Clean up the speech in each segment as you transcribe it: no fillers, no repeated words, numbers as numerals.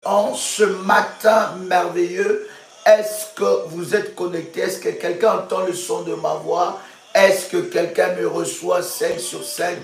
en ce matin merveilleux. Est-ce que vous êtes connecté? Est-ce que quelqu'un entend le son de ma voix? Est-ce que quelqu'un me reçoit 5 sur 5?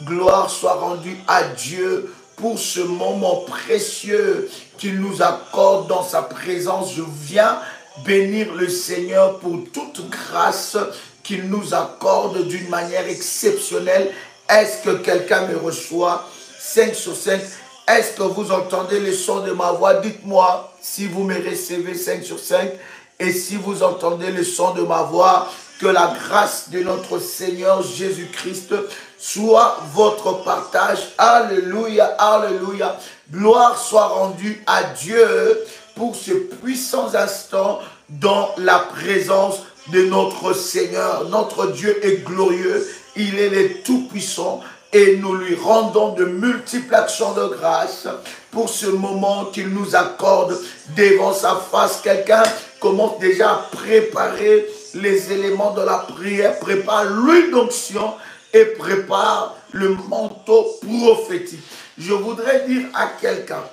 Gloire soit rendue à Dieu pour ce moment précieux qu'il nous accorde dans sa présence. Je viens bénir le Seigneur pour toute grâce qu'il nous accorde d'une manière exceptionnelle. Est-ce que quelqu'un me reçoit 5 sur 5? Est-ce que vous entendez le son de ma voix? Dites-moi si vous me recevez 5 sur 5. Et si vous entendez le son de ma voix, que la grâce de notre Seigneur Jésus-Christ soit votre partage. Alléluia, alléluia. Gloire soit rendue à Dieu pour ce puissant instant dans la présence de notre Seigneur. Notre Dieu est glorieux, il est le Tout-Puissant et nous lui rendons de multiples actions de grâce pour ce moment qu'il nous accorde devant sa face. Quelqu'un commence déjà à préparer les éléments de la prière, prépare l'huile d'onction et prépare le manteau prophétique. Je voudrais dire à quelqu'un,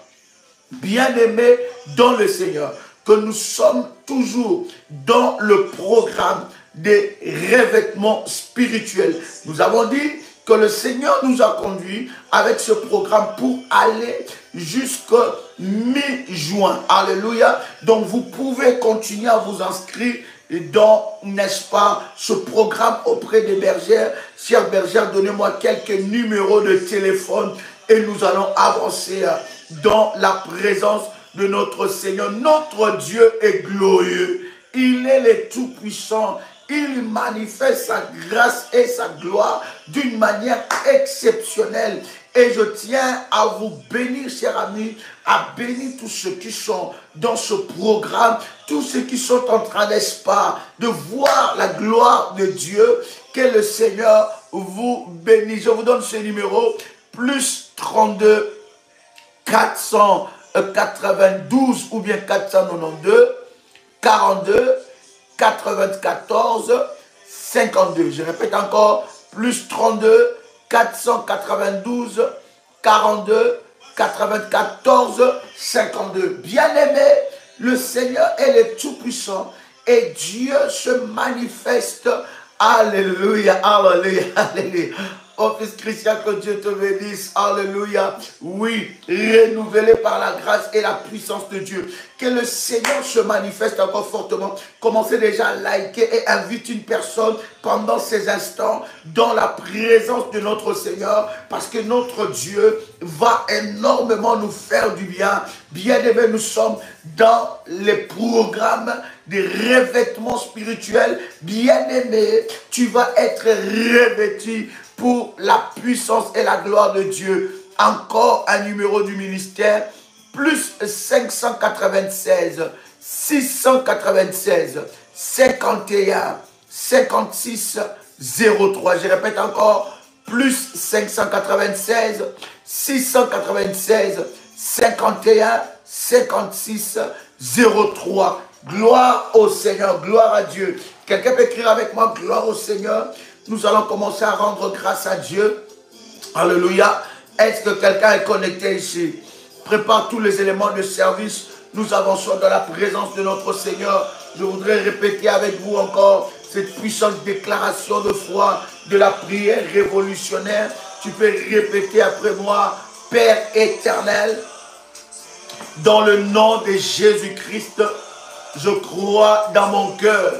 bien-aimé dans le Seigneur, que nous sommes toujours dans le programme des revêtements spirituels. Nous avons dit que le Seigneur nous a conduits avec ce programme pour aller jusqu'à mi-juin. Alléluia. Donc vous pouvez continuer à vous inscrire dans, n'est-ce pas, ce programme auprès des bergères. Chères bergères, donnez-moi quelques numéros de téléphone et nous allons avancer dans la présence de notre Seigneur. Notre Dieu est glorieux. Il est le Tout-Puissant. Il manifeste sa grâce et sa gloire d'une manière exceptionnelle. Et je tiens à vous bénir, chers amis, à bénir tous ceux qui sont dans ce programme, tous ceux qui sont en train, n'est-ce pas, de voir la gloire de Dieu. Que le Seigneur vous bénisse. Je vous donne ce numéro, plus 32 492 ou bien 492 42 94 52. Je répète encore, plus 32 492 42 94 52. Bien-aimé, le Seigneur est le Tout-Puissant et Dieu se manifeste. Alléluia, alléluia, alléluia. Oh fils Christian, que Dieu te bénisse. Alléluia. Oui, renouvelé par la grâce et la puissance de Dieu. Que le Seigneur se manifeste encore fortement. Commencez déjà à liker et invite une personne pendant ces instants dans la présence de notre Seigneur. Parce que notre Dieu va énormément nous faire du bien. Bien-aimés, nous sommes dans les programmes des revêtements spirituels. Bien-aimé, tu vas être revêtu pour la puissance et la gloire de Dieu. Encore un numéro du ministère, plus 596 696 51 56 03. Je répète encore, plus 596 696 51 56 03. Gloire au Seigneur, gloire à Dieu. Quelqu'un peut écrire avec moi, gloire au Seigneur. Nous allons commencer à rendre grâce à Dieu. Alléluia. Est-ce que quelqu'un est connecté ici? Prépare tous les éléments de service. Nous avançons dans la présence de notre Seigneur. Je voudrais répéter avec vous encore cette puissante déclaration de foi de la prière révolutionnaire. Tu peux répéter après moi. Père éternel, dans le nom de Jésus-Christ, je crois dans mon cœur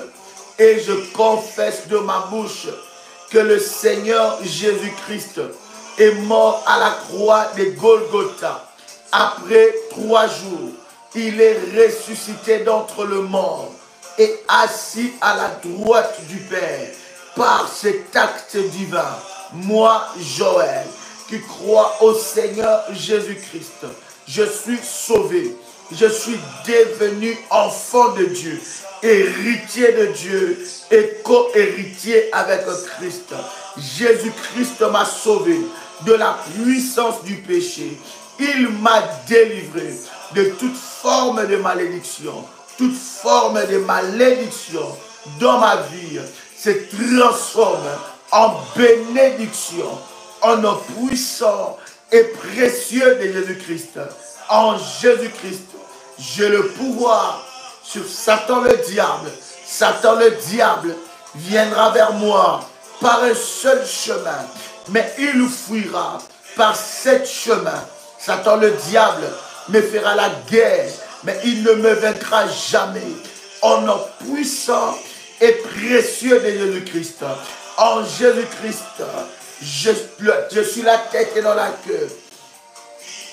et je confesse de ma bouche que le Seigneur Jésus-Christ est mort à la croix de Golgotha. Après 3 jours, il est ressuscité d'entre les morts et assis à la droite du Père. Par cet acte divin, moi, Joël, qui crois au Seigneur Jésus-Christ, je suis sauvé. Je suis devenu enfant de Dieu, héritier de Dieu et co-héritier avec Christ. Jésus-Christ m'a sauvé de la puissance du péché. Il m'a délivré de toute forme de malédiction. Toute forme de malédiction dans ma vie se transforme en bénédiction, en nom puissant et précieux de Jésus-Christ. En Jésus-Christ, j'ai le pouvoir sur Satan le diable. Satan le diable viendra vers moi par un seul chemin, mais il fuira par 7 chemins. Satan le diable me fera la guerre, mais il ne me vaincra jamais. Au nom puissant et précieux de Jésus-Christ. En Jésus-Christ, je suis la tête et non la queue.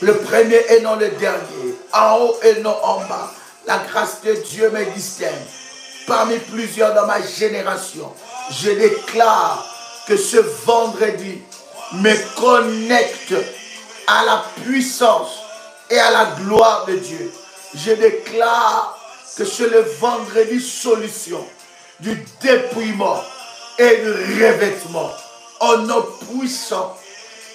Le premier et non le dernier. En haut et non en bas. La grâce de Dieu me distingue. Parmi plusieurs dans ma génération, je déclare que ce vendredi me connecte à la puissance et à la gloire de Dieu. Je déclare que c'est le vendredi solution du dépouillement et du revêtement au nom puissant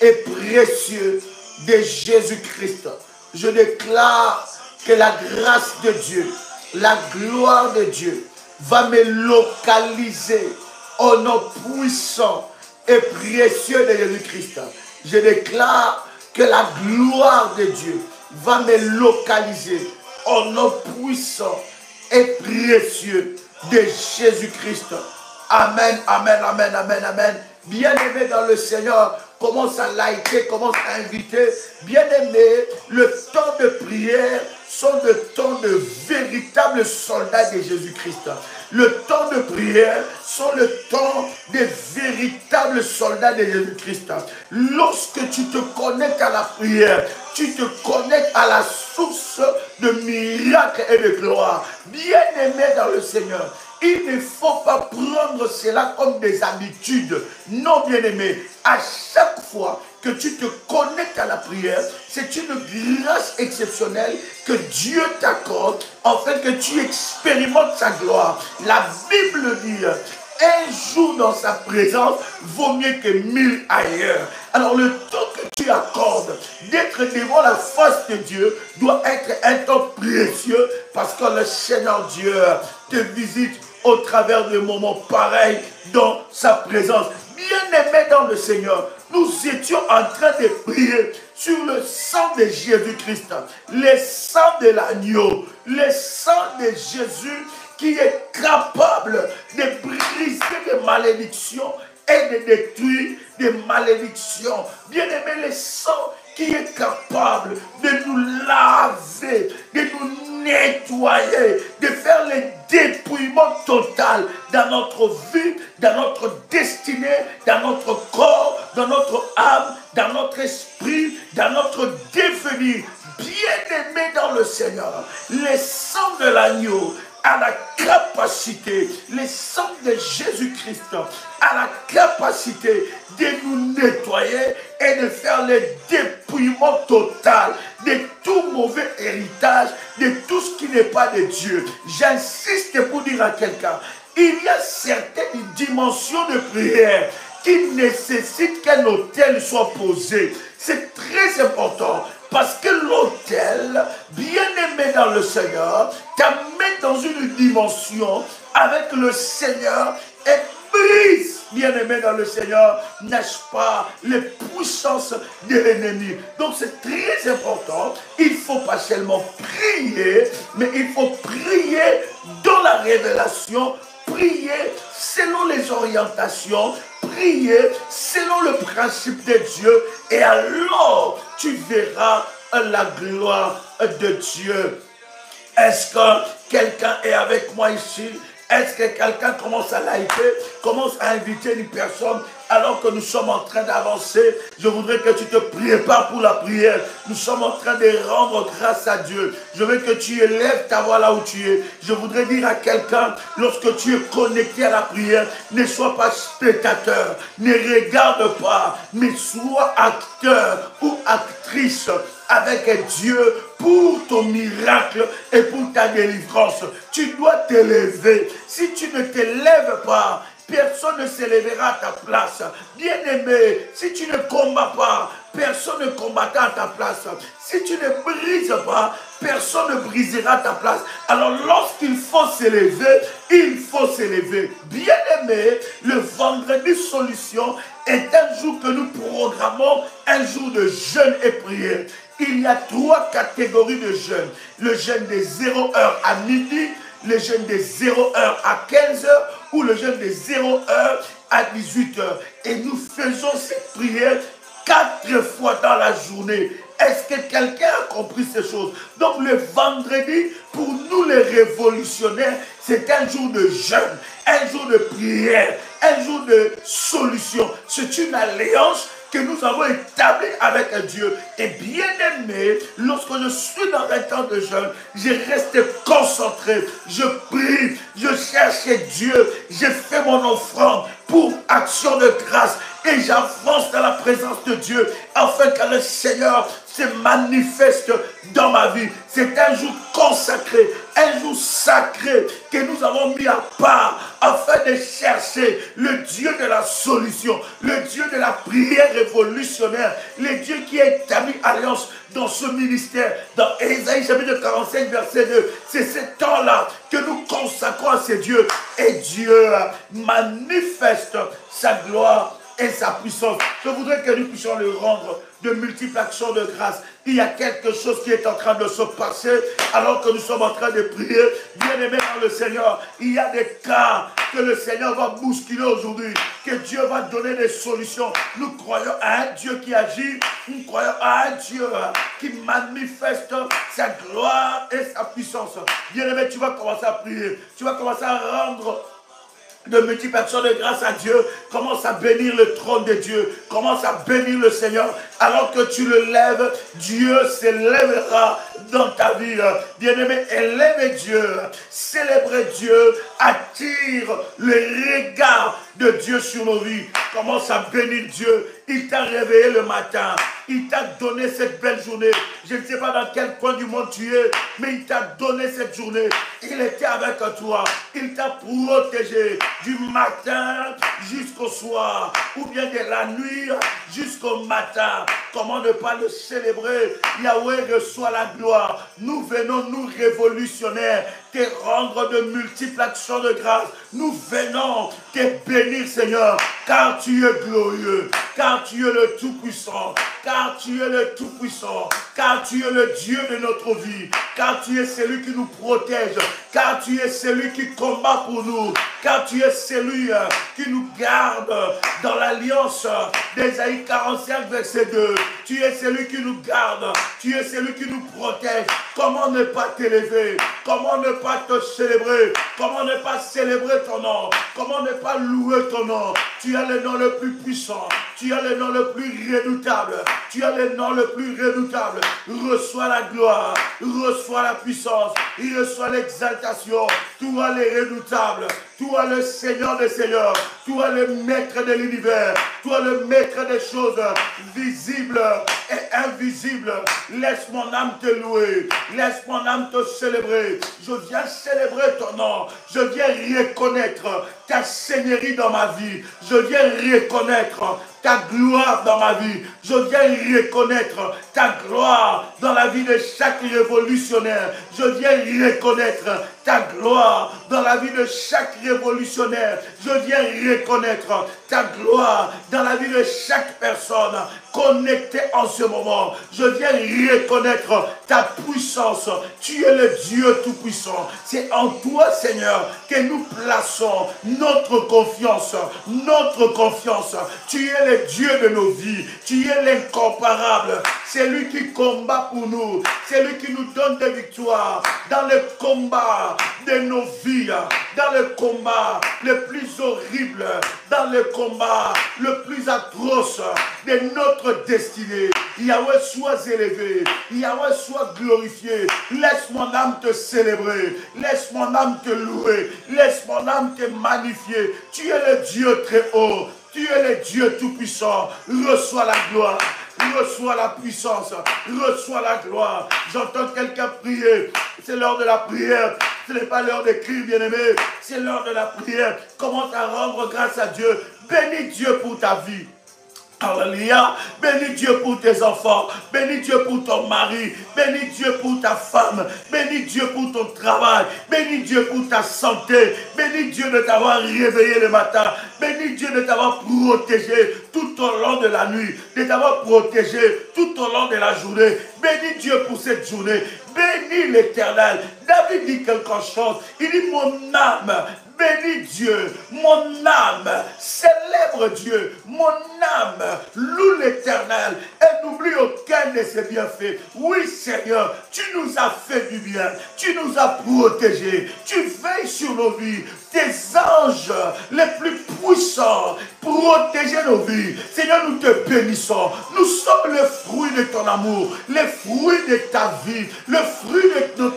et précieux de Jésus-Christ. Je déclare que la grâce de Dieu, la gloire de Dieu va me localiser au nom puissant et précieux de Jésus-Christ. Je déclare que la gloire de Dieu va me localiser au nom puissant et précieux de Jésus-Christ. Amen, amen, amen, amen, amen. Bien-aimé dans le Seigneur, commence à liker, commence à inviter. Bien-aimé, le temps de prière sont le temps de véritables soldats de Jésus-Christ. Le temps de prière sont le temps des véritables soldats de Jésus-Christ. Lorsque tu te connectes à la prière, tu te connectes à la source de miracles et de gloire. Bien-aimé dans le Seigneur, il ne faut pas prendre cela comme des habitudes. Non, bien-aimé, à chaque fois que tu te connectes à la prière, c'est une grâce exceptionnelle que Dieu t'accorde, afin que tu expérimentes sa gloire. La Bible dit, un jour dans sa présence vaut mieux que 1000 ailleurs. Alors le temps que tu accordes d'être devant la face de Dieu doit être un temps précieux, parce que le Seigneur Dieu te visite au travers de moments pareils dans sa présence. Bien-aimés dans le Seigneur, nous étions en train de prier sur le sang de Jésus-Christ, le sang de l'agneau, le sang de Jésus qui est capable de briser des malédictions et de détruire des malédictions. Bien-aimé, le sang qui est capable de nous laver, de nous nettoyer, de faire le dépouillement total dans notre vie, dans notre destinée, dans notre corps, dans notre âme, dans notre esprit, dans notre devenir. Bien-aimé dans le Seigneur, le sang de l'agneau a la capacité, le sang de Jésus-Christ a la capacité de nous nettoyer et de faire le dépouillement total de tout mauvais héritage, de tout ce qui n'est pas de Dieu. J'insiste pour dire à quelqu'un, il y a certaines dimensions de prière qui nécessitent qu'un autel soit posé. C'est très important. Parce que l'autel, bien aimé dans le Seigneur, t'amène dans une dimension avec le Seigneur et brise, bien aimé dans le Seigneur, n'est-ce pas, les puissances de l'ennemi. Donc c'est très important. Il ne faut pas seulement prier, mais il faut prier dans la révélation, prier selon les orientations, prier selon le principe de Dieu, et alors tu verras la gloire de Dieu. Est-ce que quelqu'un est avec moi ici? Est-ce que quelqu'un commence à liker, commence à inviter une personne alors que nous sommes en train d'avancer? Je voudrais que tu te prépares pour la prière. Nous sommes en train de rendre grâce à Dieu. Je veux que tu élèves ta voix là où tu es. Je voudrais dire à quelqu'un, lorsque tu es connecté à la prière, ne sois pas spectateur, ne regarde pas, mais sois acteur ou actrice avec Dieu pour ton miracle et pour ta délivrance. Tu dois t'élever. Si tu ne t'élèves pas, personne ne s'élèvera à ta place. Bien-aimé, si tu ne combats pas, personne ne combattra à ta place. Si tu ne brises pas, personne ne brisera ta place. Alors lorsqu'il faut s'élever, il faut s'élever. Bien-aimé, le vendredi solution est un jour que nous programmons, un jour de jeûne et prière. Il y a 3 catégories de jeûne. Le jeûne des 0 heure à midi, le jeûne des 0 heure à 15 heures ou le jeûne des 0 heure à 18 heures. Et nous faisons cette prière 4 fois dans la journée. Est-ce que quelqu'un a compris ces choses? Donc le vendredi, pour nous les révolutionnaires, c'est un jour de jeûne, un jour de prière, un jour de solution. C'est une alliance que nous avons établie avec Dieu. Et bien aimé, lorsque je suis dans un temps de jeûne, je reste concentré, je prie, je cherche Dieu, je fais mon offrande pour action de grâce et j'avance dans la présence de Dieu afin que le Seigneur se manifeste dans ma vie. C'est un jour consacré, un jour sacré que nous avons mis à part afin de chercher le Dieu de la solution, le Dieu de la prière révolutionnaire, le Dieu qui a établi alliance dans ce ministère. Dans Ésaïe chapitre 45 verset 2, c'est ce temps-là que nous consacrons à ces dieux et Dieu manifeste sa gloire et sa puissance. Je voudrais que nous puissions le rendre de multiples actions de grâce. Il y a quelque chose qui est en train de se passer alors que nous sommes en train de prier. Bien-aimés dans le Seigneur, il y a des cas que le Seigneur va bousculer aujourd'hui, que Dieu va donner des solutions. Nous croyons à un Dieu qui agit, nous croyons à un Dieu qui manifeste sa gloire et sa puissance. Bien-aimé, tu vas commencer à prier, tu vas commencer à rendre de multiples actions de grâce à Dieu. Commence à bénir le trône de Dieu. Commence à bénir le Seigneur. Alors que tu le lèves, Dieu s'élèvera dans ta vie. Bien-aimé, élève Dieu. Célébrer Dieu. Attire le regard de Dieu sur nos vies. Commence à bénir Dieu. Il t'a réveillé le matin. Il t'a donné cette belle journée. Je ne sais pas dans quel coin du monde tu es, mais il t'a donné cette journée. Il était avec toi. Il t'a protégé du matin jusqu'au soir, ou bien de la nuit jusqu'au matin. Comment ne pas le célébrer? Yahweh reçoit la gloire. Nous venons, nous révolutionnaires, te rendre de multiples actions de grâce. Nous venons te bénir, Seigneur, car tu es glorieux, car tu es le Tout-Puissant, car tu es le Tout-Puissant, car tu es le Dieu de notre vie, car tu es celui qui nous protège, car tu es celui qui combat pour nous, car tu es celui qui nous garde dans l'alliance d'Ésaïe 45, verset 2. Tu es celui qui nous garde, tu es celui qui nous protège. Comment ne pas t'élever? Comment ne pas te célébrer? Comment ne pas célébrer ton nom? Comment ne pas louer ton nom? Tu as le nom le plus puissant, tu as le nom le plus redoutable, tu as le nom le plus redoutable. Reçois la gloire, reçois la puissance, il reçoit l'exaltation. Toi le redoutable, toi le Seigneur des Seigneurs, toi le maître de l'univers, toi le maître des choses visibles et invisibles. Laisse mon âme te louer, laisse mon âme te célébrer. Je viens célébrer ton nom, je viens reconnaître ta seigneurie dans ma vie, je viens reconnaître ta gloire dans ma vie. Je viens reconnaître ta gloire dans la vie de chaque révolutionnaire. Je viens reconnaître ta gloire dans la vie de chaque révolutionnaire. Je viens reconnaître ta gloire dans la vie de chaque personne connectée en ce moment. Je viens reconnaître ta puissance. Tu es le Dieu Tout-Puissant. C'est en toi, Seigneur, que nous plaçons notre confiance. Notre confiance. Tu es le Dieu de nos vies. Tu es l'incomparable. C'est lui qui combat pour nous. C'est lui qui nous donne des victoires dans le combat de nos vies, dans le combat le plus horrible, dans le combat le plus atroce de notre destinée. Yahweh, sois élevé. Yahweh, sois glorifié. Laisse mon âme te célébrer. Laisse mon âme te louer. Laisse mon âme te magnifier. Tu es le Dieu très haut. Tu es le Dieu tout-puissant. Reçois la gloire. Reçois la puissance. Reçois la gloire. J'entends quelqu'un prier. C'est l'heure de la prière. Ce n'est pas l'heure d'écrire, bien-aimé. C'est l'heure de la prière. Commence à rendre grâce à Dieu. Bénis Dieu pour ta vie. Alléluia. Bénis Dieu pour tes enfants. Bénis Dieu pour ton mari. Bénis Dieu pour ta femme. Bénis Dieu pour ton travail. Bénis Dieu pour ta santé. Bénis Dieu de t'avoir réveillé le matin. Bénis Dieu de t'avoir protégé tout au long de la nuit. De t'avoir protégé tout au long de la journée. Bénis Dieu pour cette journée. Bénis l'Éternel. David dit quelque chose. Il dit mon âme. Bénis Dieu, mon âme, célèbre Dieu, mon âme, loue l'Éternel et n'oublie aucun de ses bienfaits. Oui Seigneur, tu nous as fait du bien, tu nous as protégés, tu veilles sur nos vies. Tes anges les plus puissants protéger nos vies. Seigneur, nous te bénissons. Nous sommes le fruit de ton amour, le fruit de ta vie, le fruit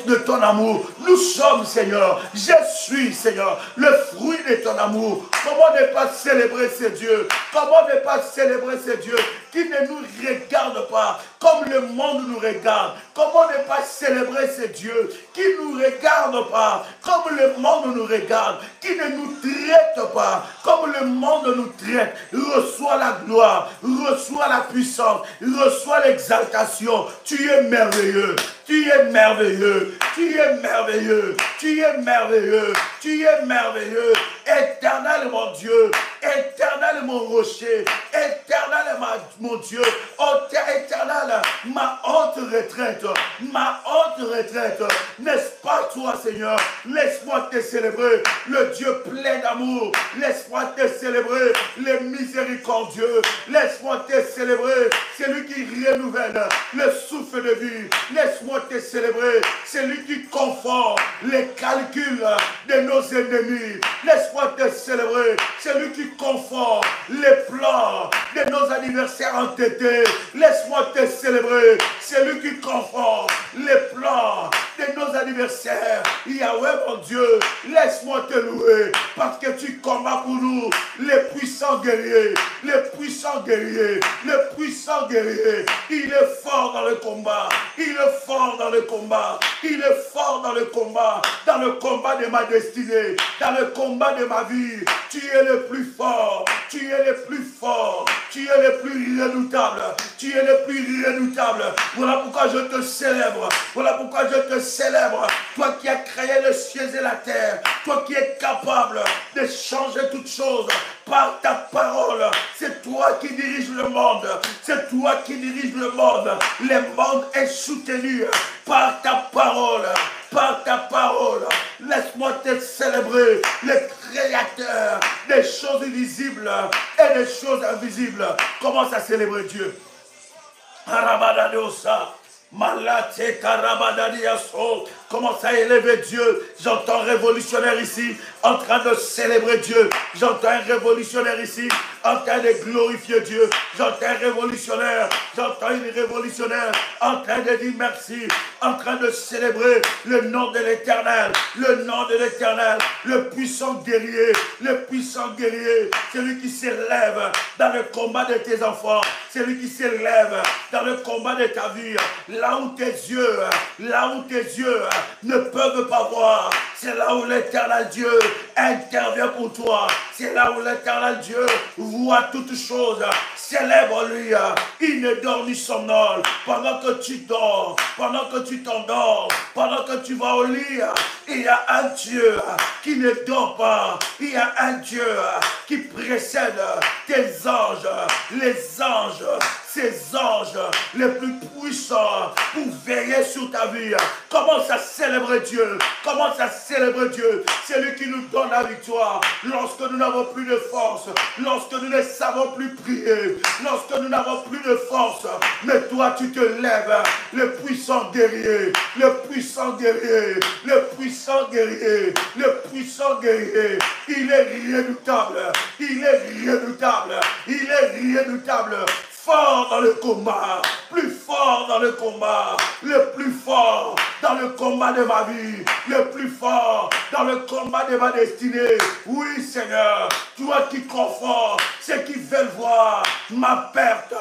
de ton amour. Nous sommes, Seigneur, je suis, Seigneur, le fruit de ton amour. Comment ne pas célébrer ce Dieu? Comment ne pas célébrer ce Dieu qui ne nous regarde pas comme le monde nous regarde? Comment ne pas célébrer ce Dieu qui ne nous regarde pas comme le monde nous regarde, qui ne nous traite pas comme le monde nous traite? Reçois la gloire, reçois la puissance, reçois l'exaltation. Tu es merveilleux, tu es merveilleux, tu es merveilleux, tu es merveilleux, tu es merveilleux. Éternel mon Dieu, éternel mon rocher, éternel mon Dieu, éternel ma haute retraite, n'est-ce pas toi Seigneur? Laisse-moi te célébrer, le Dieu plein d'amour, laisse-moi te célébrer, le miséricordieux, laisse-moi te célébrer, celui qui renouvelle le souffle de vie, laisse-moi te célébrer, celui qui conforte les calculs de nos ennemis, laisse-moi te célébrer, celui qui conforte les plans de nos adversaires entêtés, laisse-moi te célébrer, celui qui conforte les plans de nos adversaires. Yahweh mon Dieu, laisse-moi te louer, parce que tu combats pour nous, les puissants guerriers, les puissants guerriers, les puissants guerriers. Il est fort dans le combat, il est fort dans le combat, il est fort dans le combat de ma destinée, dans le combat de ma vie. Tu es le plus fort, tu es le plus fort, tu es le plus redoutable, tu es le plus redoutable. Voilà pourquoi je te célèbre, voilà pourquoi je te célèbre. Toi qui as créé le ciel et la terre, toi qui es capable de changer toutes choses par ta parole. C'est toi qui diriges le monde, c'est toi qui diriges le monde. Le monde est soutenu par ta parole. Par ta parole, laisse-moi te célébrer, le créateur des choses visibles et des choses invisibles. Commence à célébrer Dieu. Arabadadosa. Malate Karabadadiaso, commence à élever Dieu. J'entends un révolutionnaire ici en train de célébrer Dieu. J'entends un révolutionnaire ici en train de glorifier Dieu. J'entends un révolutionnaire, j'entends une révolutionnaire en train de dire merci, en train de célébrer le nom de l'Éternel, le nom de l'Éternel, le puissant guerrier, celui qui s'élève dans le combat de tes enfants, celui qui s'élève dans le combat de ta vie. Là où tes yeux ne peuvent pas voir, c'est là où l'Éternel Dieu intervient pour toi. C'est là où l'Éternel Dieu voit toutes choses. Célèbre-lui. Il ne dort ni somnole. Pendant que tu dors, pendant que tu t'endors, pendant que tu vas au lit, il y a un Dieu qui ne dort pas. Il y a un Dieu qui précède tes anges. Les anges, ces anges les plus puissants pour veiller sur ta vie. Commence à célébrer Dieu. Commence à célébrer Dieu. C'est lui qui nous donne la victoire. Lorsque nous n'avons plus de force, lorsque nous ne savons plus prier, lorsque nous n'avons plus de force, mais toi tu te lèves, le puissant guerrier, le puissant guerrier, le puissant guerrier, le puissant guerrier. Il est redoutable, il est redoutable, il est redoutable. Fort dans le combat, plus fort dans le combat, le plus fort dans le combat de ma vie, le plus fort dans le combat de ma destinée. Oui Seigneur, toi qui confortes ceux qui veulent voir ma perte,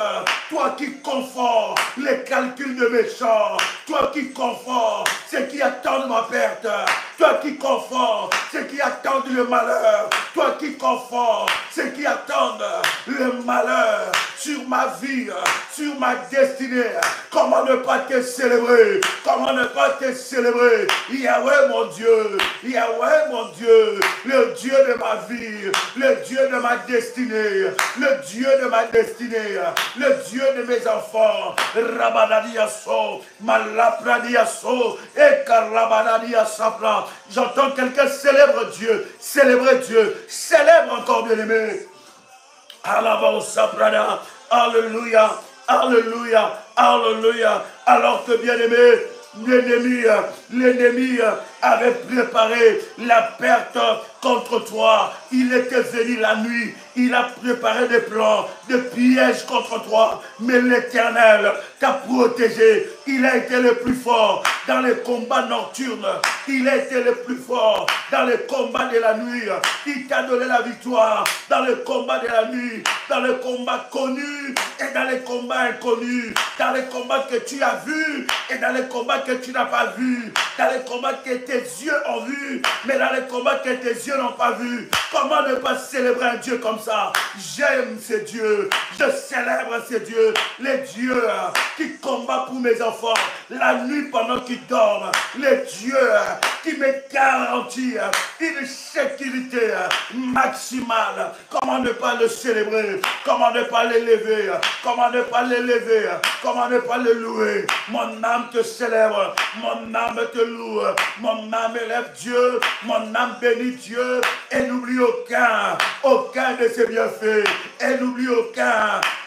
toi qui confortes les calculs de méchants, toi qui confortes ceux qui qui attendent ma perte, toi qui confortes ceux qui attendent le malheur, toi qui confortes ceux qui attendent le malheur sur ma vie, sur ma destinée. Comment ne pas te célébrer? Comment ne pas te célébrer? Yahweh mon Dieu, Yahweh mon Dieu, le Dieu de ma vie, le Dieu de ma destinée, le Dieu de ma destinée, le Dieu de mes enfants. Rabadadiaso, Malapradiaso, et Karabadadiasapra. J'entends quelqu'un célèbre Dieu, célébrer Dieu, célèbre encore bien-aimé. Alléluia, alléluia, alléluia. Alors que bien-aimé, l'ennemi avait préparé la perte contre toi. Il était venu la nuit. Il a préparé des plans, des pièges contre toi. Mais l'Éternel t'a protégé. Il a été le plus fort dans les combats nocturnes. Il a été le plus fort dans les combats de la nuit. Il t'a donné la victoire dans les combats de la nuit, dans les combats connus et dans les combats inconnus, dans les combats que tu as vus et dans les combats que tu n'as pas vus, dans les combats que tes yeux ont vus, mais dans les combats que tes yeux n'ont pas vus. Comment ne pas célébrer un Dieu comme ça? J'aime ce Dieu, je célèbre ce Dieu, les dieux qui combattent pour mes enfants la nuit pendant qu'ils dorment, les dieux qui me garantissent une sécurité maximale. Comment ne pas le célébrer? Comment ne pas l'élever? Comment ne pas l'élever? Comment ne pas le louer? Mon âme te célèbre, mon âme te loue, mon âme élève Dieu, mon âme bénit Dieu, et n'oublie aucun de ses bienfaits, et n'oublie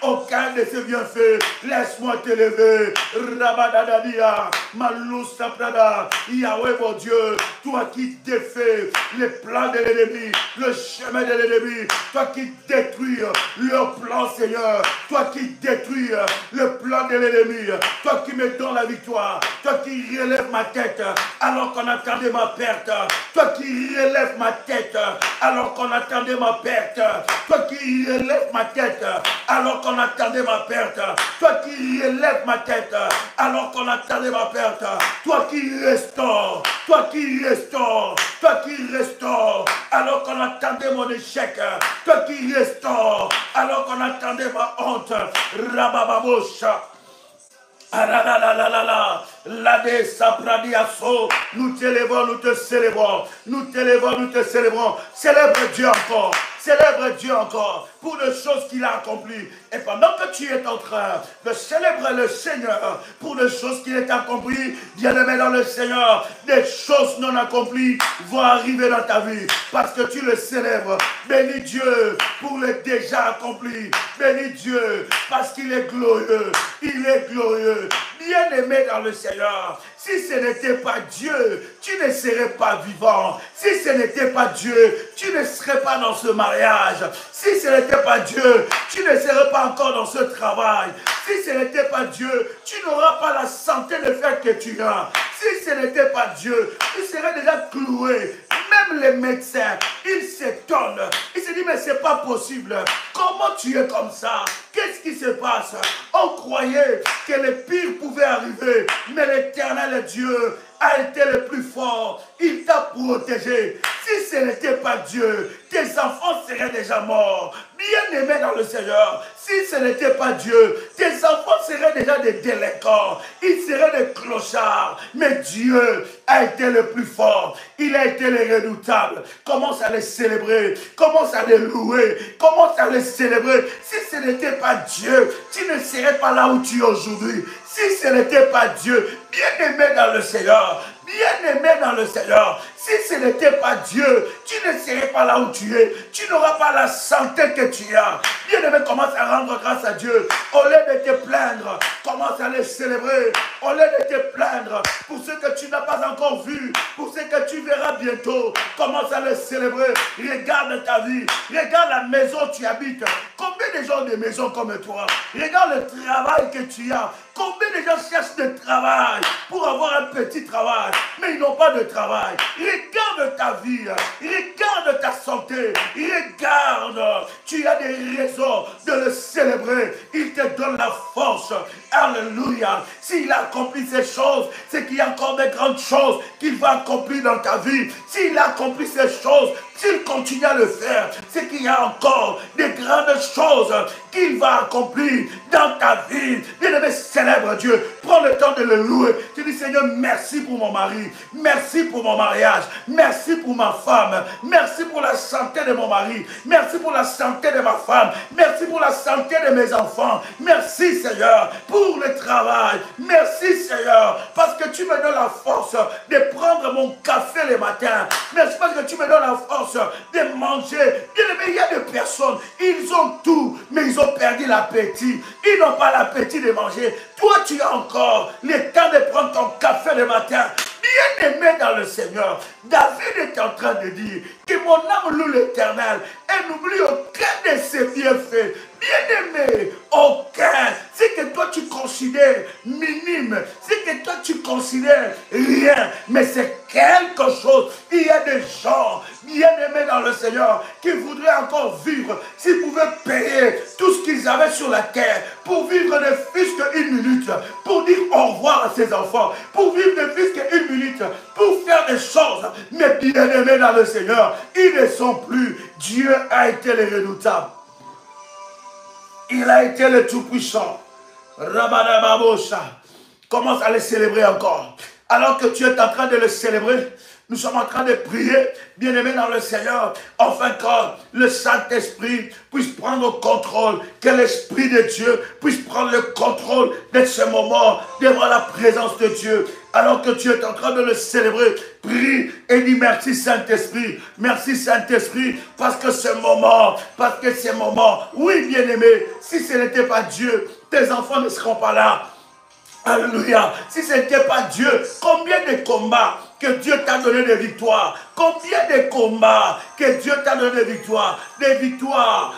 aucun de ses bienfaits. Laisse-moi t'élever. Rabadadadia, Malousa Prada, Yahweh mon Dieu, toi qui défais les plans de l'ennemi, le chemin de l'ennemi, toi qui détruis leur plan, Seigneur, toi qui détruis le plan de l'ennemi, toi qui me donnes la victoire, toi qui relèves ma tête alors qu'on attendait ma perte, toi qui relèves ma tête alors qu'on attendait ma perte, toi qui relèves ma tête alors qu'on attendait ma perte, toi qui relèves ma tête alors qu'on attendait ma perte, toi qui restaures, toi qui restaures, toi qui restaures alors qu'on attendait mon échec, toi qui restaures alors qu'on attendait ma honte. Rabababosha. Nous t'élèvons, nous te célébrons, nous t'élèvons, nous te célébrons. Célèbre Dieu encore. Célèbre Dieu encore pour les choses qu'il a accomplies. Et pendant que tu es en train de célébrer le Seigneur pour les choses qu'il a accomplies, bien-aimé dans le Seigneur, des choses non accomplies vont arriver dans ta vie parce que tu le célèbres. Bénis Dieu pour les déjà accomplis. Bénis Dieu parce qu'il est glorieux. Il est glorieux. Bien-aimé dans le Seigneur, si ce n'était pas Dieu, tu ne serais pas vivant. Si ce n'était pas Dieu, tu ne serais pas dans ce mariage. Si ce n'était pas Dieu, tu ne serais pas encore dans ce travail. Si ce n'était pas Dieu, tu n'auras pas la santé de faire que tu as. Si ce n'était pas Dieu, tu serais déjà cloué. Même les médecins, ils s'étonnent. Ils se disent, mais c'est pas possible. Comment tu es comme ça? Qu'est-ce qui se passe? On croyait que le pire pouvait arriver, mais l'Éternel Dieu a été le plus fort. Il t'a protégé. Si ce n'était pas Dieu, tes enfants seraient déjà morts. Bien-aimés dans le Seigneur, si ce n'était pas Dieu, tes enfants seraient déjà des délinquants. Ils seraient des clochards. Mais Dieu a été le plus fort. Il a été le redoutable. Commence à les célébrer. Commence à les louer. Commence à les célébrer. Si ce n'était pas Dieu, tu ne serais pas là où tu es aujourd'hui. Si ce n'était pas Dieu, bien-aimé dans le Seigneur, bien-aimé dans le Seigneur, si ce n'était pas Dieu, tu ne serais pas là où tu es. Tu n'auras pas la santé que tu as. Bien-aimé, commence à rendre grâce à Dieu. Au lieu de te plaindre, commence à les célébrer. Au lieu de te plaindre pour ce que tu n'as pas encore vu, pour ce que tu verras bientôt, commence à les célébrer. Regarde ta vie. Regarde la maison où tu habites. Combien de gens ont des maisons comme toi? Regarde le travail que tu as. Combien de gens cherchent de travail pour avoir un petit travail, mais ils n'ont pas de travail? Regarde regarde ta vie, regarde ta santé, regarde, tu as des raisons de le célébrer. Il te donne la force. Alléluia. S'il a accompli ces choses, c'est qu'il y a encore des grandes choses qu'il va accomplir dans ta vie. S'il a accompli ces choses, s'il continue à le faire, c'est qu'il y a encore des grandes choses qu'il va accomplir dans ta vie. Bien-aimé, célèbre Dieu. Prends le temps de le louer. Tu dis, Seigneur, merci pour mon mari. Merci pour mon mariage. Merci pour ma femme. Merci pour la santé de mon mari. Merci pour la santé de ma femme. Merci pour la santé de mes enfants. Merci, Seigneur, pour le travail. Merci, Seigneur, parce que tu me donnes la force de prendre mon café le matin. Merci parce que tu me donnes la force de manger. Bien-aimé, il y a des personnes, ils ont tout, mais ils ont perdu l'appétit. Ils n'ont pas l'appétit de manger. Toi, tu as encore le temps de prendre ton café le matin. Bien-aimé dans le Seigneur, David est en train de dire que mon âme loue l'Éternel et n'oublie aucun de ses bienfaits. Bien-aimé, aucun. C'est que toi tu considères minime, c'est que toi tu considères rien, mais c'est quelque chose. Il y a des gens bien-aimés dans le Seigneur qui voudraient encore vivre s'ils pouvaient payer tout ce qu'ils avaient sur la terre pour vivre ne fût-ce qu'une minute, pour dire au revoir à ses enfants, pour vivre ne fût-ce qu'une minute, pour faire des choses. Mais bien-aimés dans le Seigneur, ils ne sont plus. Dieu a été le redoutable. Il a été le Tout-Puissant. Rabadababosha. Commence à le célébrer encore. Alors que tu es en train de le célébrer, nous sommes en train de prier, bien-aimés dans le Seigneur, afin que le Saint-Esprit puisse prendre le contrôle, que l'Esprit de Dieu puisse prendre le contrôle de ce moment devant la présence de Dieu. Alors que tu es en train de le célébrer, prie et dis merci Saint-Esprit, parce que ce moment, oui bien-aimé, si ce n'était pas Dieu, tes enfants ne seront pas là. Alléluia. Si ce n'était pas Dieu, combien de combats que Dieu t'a donné de victoires? Combien de combats que Dieu t'a donné de victoires? Des victoires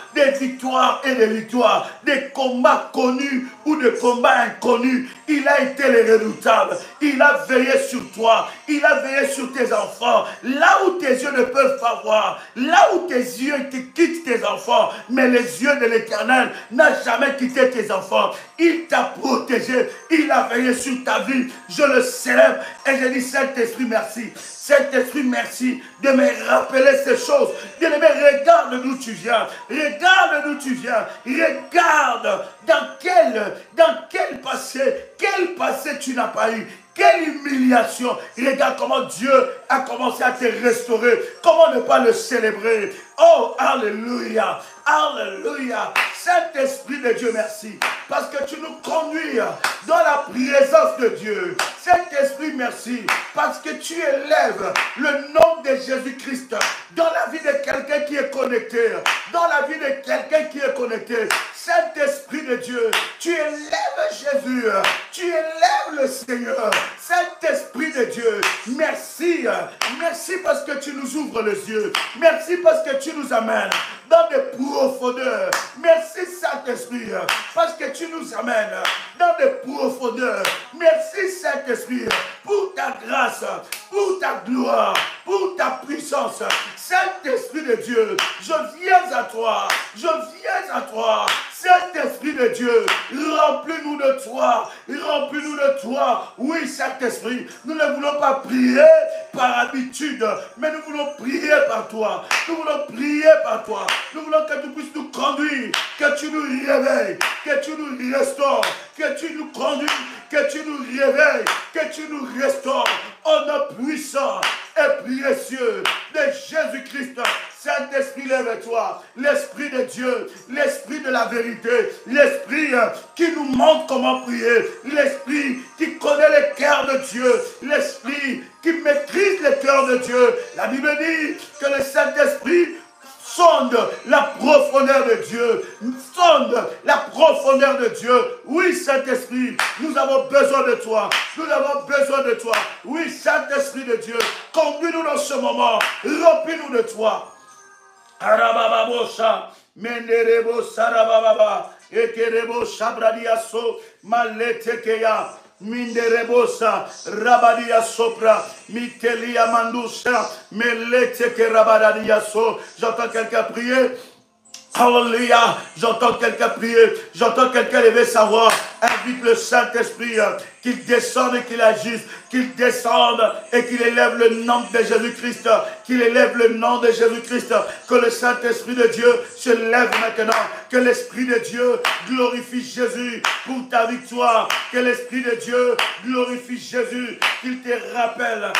et des victoires. Des combats connus ou des combats inconnus. Il a été le redoutable. Il a veillé sur toi. Il a veillé sur tes enfants. Là où tes yeux ne peuvent pas voir. Là où tes yeux quittent tes enfants. Mais les yeux de l'Éternel n'ont jamais quitté tes enfants. Il t'a protégé. Il a veillé sur ta vie. Je le célèbre et je dis Saint-Esprit, merci. Saint-Esprit, merci de me rappeler ces choses. Bien-aimé, regarde d'où tu viens. Regarde d'où tu viens. Regarde dans quel passé tu n'as pas eu. Quelle humiliation. Regarde comment Dieu a commencé à te restaurer. Comment ne pas le célébrer. Oh, alléluia. Alléluia. Saint-Esprit de Dieu, merci. Parce que tu nous conduis dans la présence de Dieu. Saint-Esprit, merci. Parce que tu élèves le nom de Jésus-Christ dans la vie de quelqu'un qui est connecté. Dans la vie de quelqu'un qui est connecté. Saint-Esprit de Dieu, tu élèves Jésus. Tu élèves le Seigneur. Saint-Esprit de Dieu, merci. Merci parce que tu nous ouvres les yeux. Merci parce que tu nous amènes dans des profondeurs. Merci Saint-Esprit, parce que tu nous amènes dans des profondeurs. Merci Saint-Esprit, pour ta grâce, pour ta gloire, pour ta puissance. Saint-Esprit de Dieu, je viens à toi, Saint-Esprit de Dieu, remplis-nous de toi, Oui, Saint-Esprit, nous ne voulons pas prier par habitude, mais nous voulons prier par toi. Nous voulons prier par toi. Nous voulons que tu puisses nous conduire, que tu nous réveilles, que tu nous restaures, que tu nous conduis, que tu nous réveilles, que tu nous restaures. Au nom puissant et précieux de Jésus-Christ. Saint-Esprit, lève-toi. L'Esprit de Dieu, l'Esprit de la vérité, l'Esprit qui nous montre comment prier, l'Esprit qui connaît le cœur de Dieu, l'Esprit qui maîtrise le cœur de Dieu. La Bible dit que le Saint-Esprit sonde la profondeur de Dieu. Sonde la profondeur de Dieu. Oui, Saint-Esprit, nous avons besoin de toi. Nous avons besoin de toi. Oui, Saint-Esprit de Dieu, conduis-nous dans ce moment. Remplis-nous de toi. Arabababosha, Menderebo Sarababa, Ekerebo Shabradiaso, Maletekeya. Minderebosa, Rabadia Sopra, Mitelia Mandusa, Melete que Rabadia So. J'entends quelqu'un prier. Alléluia, j'entends quelqu'un prier, j'entends quelqu'un lever sa voix. Invite le Saint-Esprit qu'il descende et qu'il agisse, qu'il descende et qu'il élève le nom de Jésus-Christ, qu'il élève le nom de Jésus-Christ, que le Saint-Esprit de Dieu se lève maintenant, que l'Esprit de Dieu glorifie Jésus pour ta victoire, que l'Esprit de Dieu glorifie Jésus, qu'il te rappelle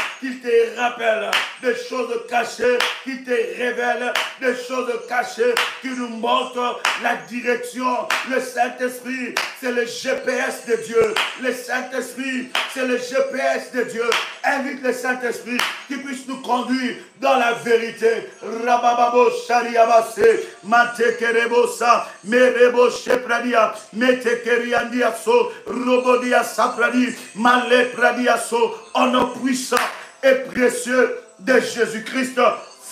des choses cachées, qu'il te révèle des choses cachées, qu'il nous montre la direction. Le Saint-Esprit, c'est le GPS de Dieu. Le Saint-Esprit, c'est le GPS de Dieu. Invite le Saint-Esprit qui puisse nous conduire dans la vérité. Rabababo Shariabase, Matekerebosa, Merebo Shepradia, Metekeriandiaso, Robodia Sapradi, Male Pradiaso, au nom puissant et précieux de Jésus-Christ.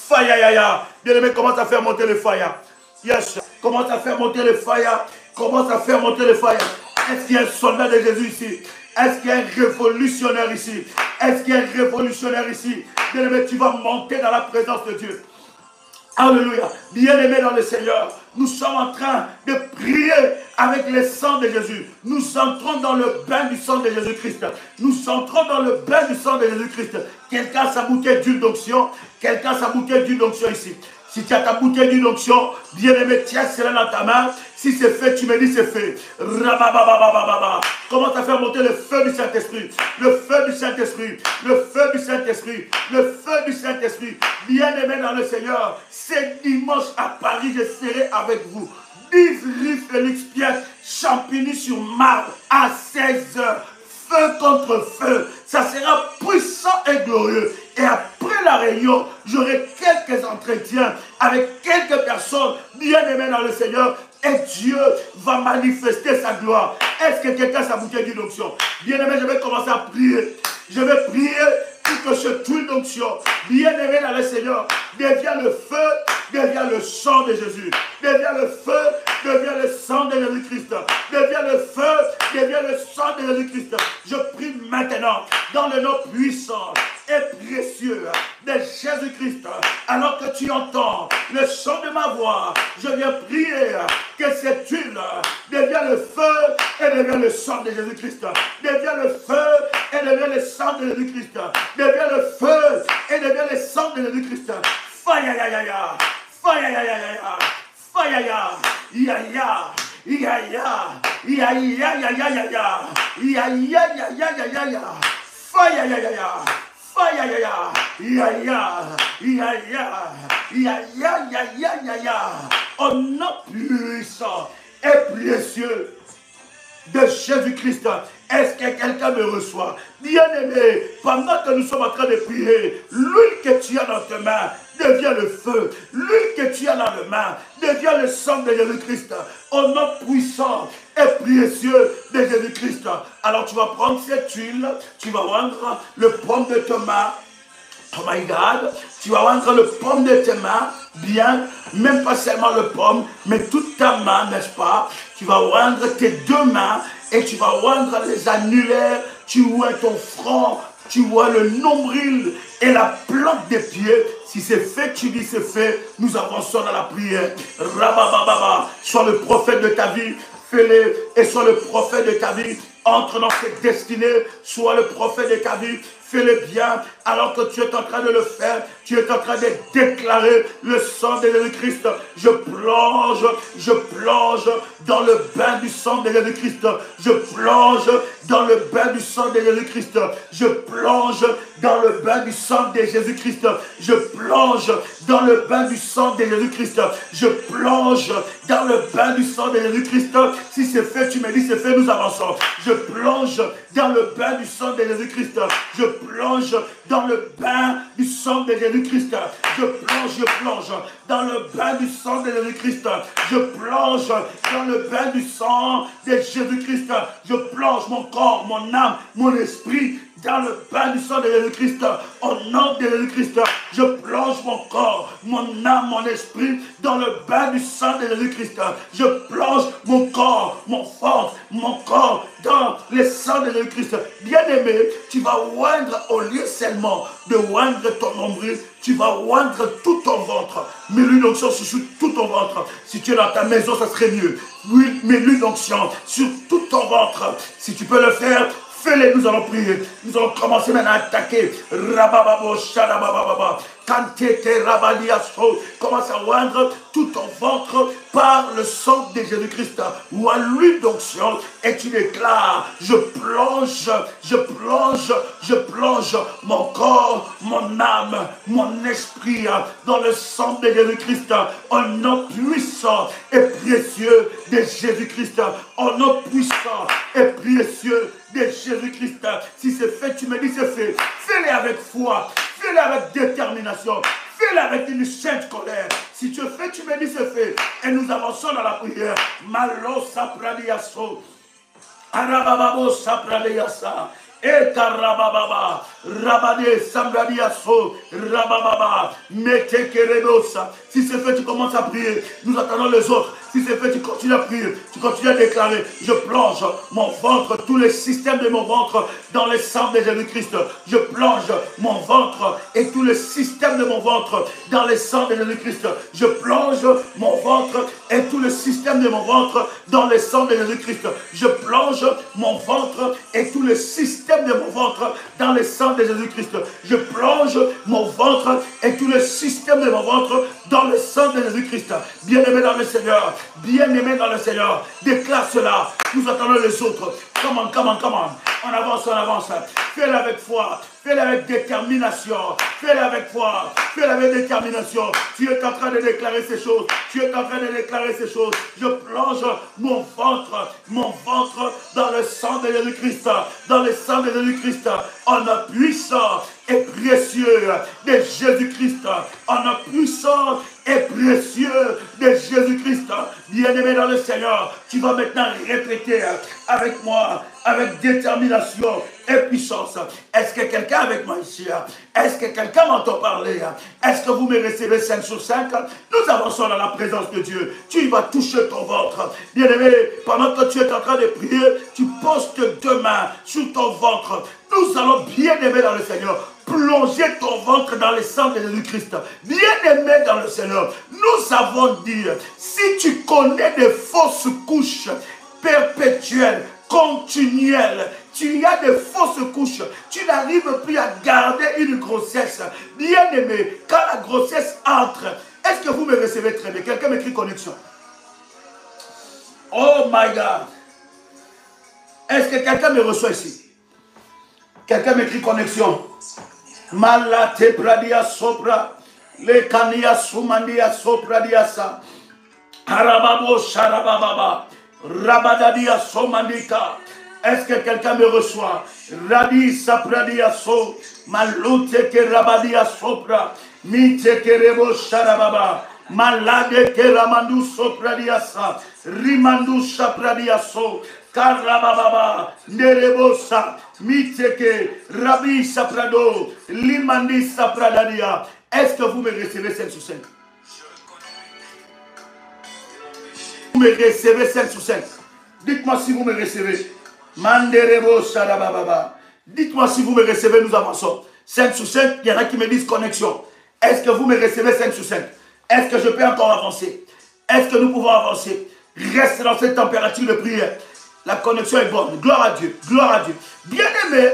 Faya. Bien-aimé, commence à faire monter le faya. Yes, commence à faire monter le fire. Commence à faire monter le fire. Est-ce qu'il y a un soldat de Jésus ici? Est-ce qu'il y a un révolutionnaire ici? Est-ce qu'il y a un révolutionnaire ici? Bien-aimé, tu vas monter dans la présence de Dieu. Alléluia. Bien-aimé dans le Seigneur, nous sommes en train de prier avec le sang de Jésus. Nous entrons dans le bain du sang de Jésus-Christ. Nous entrons dans le bain du sang de Jésus-Christ. Quelqu'un a sa bouteille d'huile d'onction. Quelqu'un a sa bouteille d'huile d'onction ici. Si tu as ta bouteille d'huile d'onction, bien-aimé, tiens cela dans ta main. Si c'est fait, tu me dis c'est fait. Rababababababa. Commence à faire monter le feu du Saint-Esprit. Le feu du Saint-Esprit. Le feu du Saint-Esprit. Le feu du Saint-Esprit. Bien-aimé dans le Seigneur, c'est dimanche à Paris, je serai avec vous. 10 rue Félix Pierre, Champigny-sur-Marne à 16h. Feu contre feu. Ça sera puissant et glorieux. Et après la réunion, j'aurai quelques entretiens avec quelques personnes bien aimées dans le Seigneur. Et Dieu va manifester sa gloire. Est-ce que quelqu'un a sa bouteille d'huile d'onction? Bien aimé, je vais commencer à prier. Je vais prier pour que ce huile d'onction, bien aimé dans le Seigneur, devient le feu, devient le sang de Jésus. Devient le feu, devient le sang de Jésus-Christ. Devient le feu, devient le sang de Jésus-Christ. Je prie maintenant, dans le nom puissant et précieux de Jésus-Christ, alors que tu entends le son de ma voix, je viens prier que cette huile devient le feu et devient le sang de Jésus-Christ. Devient le feu et devient le sang de Jésus-Christ. Devient le feu et devient le sang de Jésus-Christ. Faya. Au nom puissant et précieux de Jésus-Christ, est-ce que quelqu'un me reçoit? Bien-aimé, pendant que nous sommes en train de prier, l'huile que tu as dans tes mains devient le feu. L'huile que tu as dans les mains devient le sang de Jésus-Christ. Au nom puissant et précieux de Jésus-Christ. Alors tu vas prendre cette huile, tu vas rendre le paume de ta main. Oh my God, tu vas rendre le paume de tes mains, bien, même pas seulement le paume, mais toute ta main, n'est-ce pas? Tu vas rendre tes deux mains et tu vas rendre les annulaires, tu vois ton front, tu vois le nombril et la plante des pieds. Si c'est fait, tu dis c'est fait, nous avançons dans la prière. Rabababa, sois le prophète de ta vie, fais-le et sois le prophète de ta vie. Entre dans cette destinée, sois le prophète de ta vie. Fais-le bien, alors que tu es en train de le faire, tu es en train de déclarer le sang de Jésus-Christ. Je plonge dans le bain du sang de Jésus-Christ. Je plonge dans le bain du sang de Jésus-Christ. Je plonge dans le bain du sang de Jésus-Christ. Je plonge dans le bain du sang de Jésus-Christ. Je plonge dans le bain du sang de Jésus-Christ. Si c'est fait, tu me dis c'est fait, nous avançons. Je plonge dans le bain du sang de Jésus-Christ. Je plonge dans le bain du sang de Jésus-Christ. Je plonge dans le bain du sang de Jésus-Christ. Je plonge dans le bain du sang de Jésus-Christ. Je plonge mon corps, mon âme, mon esprit dans le bain du sang de Jésus-Christ. Au nom de Jésus-Christ, je plonge mon corps, mon âme, mon esprit dans le bain du sang de Jésus-Christ. Je plonge mon corps, mon ventre, mon corps dans le sang de Jésus-Christ. Bien-aimé, tu vas oindre au lieu seulement de oindre ton nombril, tu vas oindre tout ton ventre. Mets l'huile d'onction sur tout ton ventre. Si tu es dans ta maison, ça serait mieux. Oui, mets l'huile d'onction sur tout ton ventre. Si tu peux le faire, fais-le, nous allons prier. Nous allons commencer maintenant à attaquer. Rabababo, shadabababa. Kantete, rabaliaso. Commence à oindre tout ton ventre par le sang de Jésus-Christ ou à l'huile d'onction et tu déclares, je plonge mon corps, mon âme, mon esprit dans le sang de Jésus-Christ, au nom puissant et précieux de Jésus-Christ, au nom puissant et précieux de Jésus-Christ. Si c'est fait, tu me dis c'est fait. Fais-le avec foi, fais-le avec détermination. Fais-le avec une sainte colère. Si tu fais, tu me dis c'est fait. Et nous avançons dans la prière. Malo sapradiaso. Arabababo sapradiasa. Et karabababa. Rabade samradiaso. Rabababa. Mete kerebosa. Si c'est fait, tu commences à prier. Nous attendons les autres. Si c'est fait, tu continues à prier, tu continues à déclarer, je plonge mon ventre, tous les systèmes de mon ventre dans le sang de Jésus-Christ. Je plonge mon ventre et tous les systèmes de mon ventre dans le sang de Jésus-Christ. Je plonge mon ventre et tous les systèmes de mon ventre dans le sang de Jésus-Christ. Je plonge mon ventre et tous les systèmes de mon ventre dans le sang de Jésus-Christ. Je plonge mon ventre et tous les systèmes de mon ventre dans le sang de Jésus-Christ. Bien-aimé dans le Seigneur, bien-aimé dans le Seigneur, déclare cela. Nous attendons les autres. Come on, come on, come on. On avance, on avance. Fais-le avec foi, fais-le avec détermination. Fais-le avec foi, fais-le avec détermination. Tu es en train de déclarer ces choses. Tu es en train de déclarer ces choses. Je plonge mon ventre dans le sang de Jésus-Christ. Dans le sang de Jésus-Christ. En un puissant et précieux de Jésus-Christ. En un puissant et précieux de Jésus-Christ. Bien-aimé dans le Seigneur, tu vas maintenant répéter avec moi, avec détermination et puissance. Est-ce que quelqu'un avec moi ici? Est-ce que quelqu'un m'entend parler? Est-ce que vous me recevez 5 sur 5? Nous avançons dans la présence de Dieu. Tu vas toucher ton ventre. Bien-aimé, pendant que tu es en train de prier, tu poses tes deux mains sur ton ventre. Nous allons, bien-aimé dans le Seigneur, plonger ton ventre dans le sang de Jésus-Christ. Bien-aimé dans le Seigneur, nous avons dit, si tu connais des fausses couches perpétuelles, continuelles, tu as des fausses couches, tu n'arrives plus à garder une grossesse. Bien-aimé, quand la grossesse entre, est-ce que vous me recevez très bien? Quelqu'un m'écrit connexion. Oh my God. Est-ce que quelqu'un me reçoit ici? Quelqu'un m'écrit connexion. Malate pradia sopra. Le kania sumandia sopra diasa. Arababo sharababa. Rabadadia somandika. Est-ce que quelqu'un me reçoit? Radi sapradia so. Malute ke rabadia sopra. Mite ke rebo sharababa. Malade ke ramandu sopra diasa. Rimandu sapradia so. Karababa, Nerebosa, Miteke, Rabi Saprado, Limani Sapradadia. Est-ce que vous me recevez 5 sur 5? Vous me recevez 5 sur 5. Dites-moi si vous me recevez. Manderebo Sadababa. Dites-moi si vous me recevez, nous avançons. 5 sur 5, il y en a qui me disent connexion. Est-ce que vous me recevez 5 sur 5? Est-ce que je peux encore avancer? Est-ce que nous pouvons avancer? Reste dans cette température de prière. La connexion est bonne. Gloire à Dieu. Gloire à Dieu. Bien-aimé,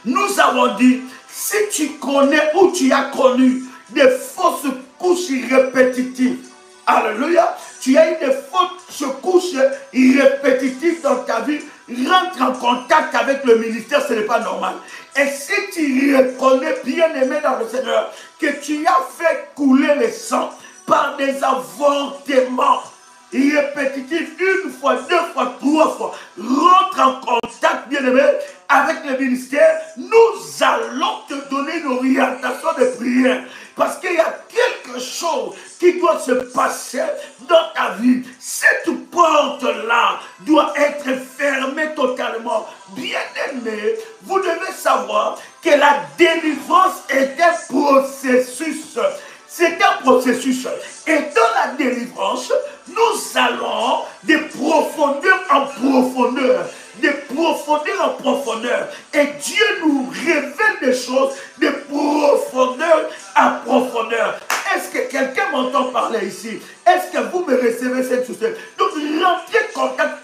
nous avons dit, si tu connais ou tu as connu des fausses couches répétitives, alléluia, tu as eu des fausses couches répétitives dans ta vie, rentre en contact avec le ministère, ce n'est pas normal. Et si tu reconnais, bien-aimé dans le Seigneur, que tu as fait couler le sang par des avortements répétitif, une fois, 2 fois, 3 fois, rentre en contact, bien-aimé, avec le ministère, nous allons te donner une orientation de prière. Parce qu'il y a quelque chose qui doit se passer dans ta vie. Cette porte-là doit être fermée totalement. Bien-aimé, vous devez savoir que la délivrance est un processus. C'est un processus. Et dans la délivrance, nous allons de profondeur en profondeur. De profondeur en profondeur. Et Dieu nous révèle des choses de profondeur en profondeur. Est-ce que quelqu'un m'entend parler ici? Est-ce que vous me recevez cette chose? Donc, rentrez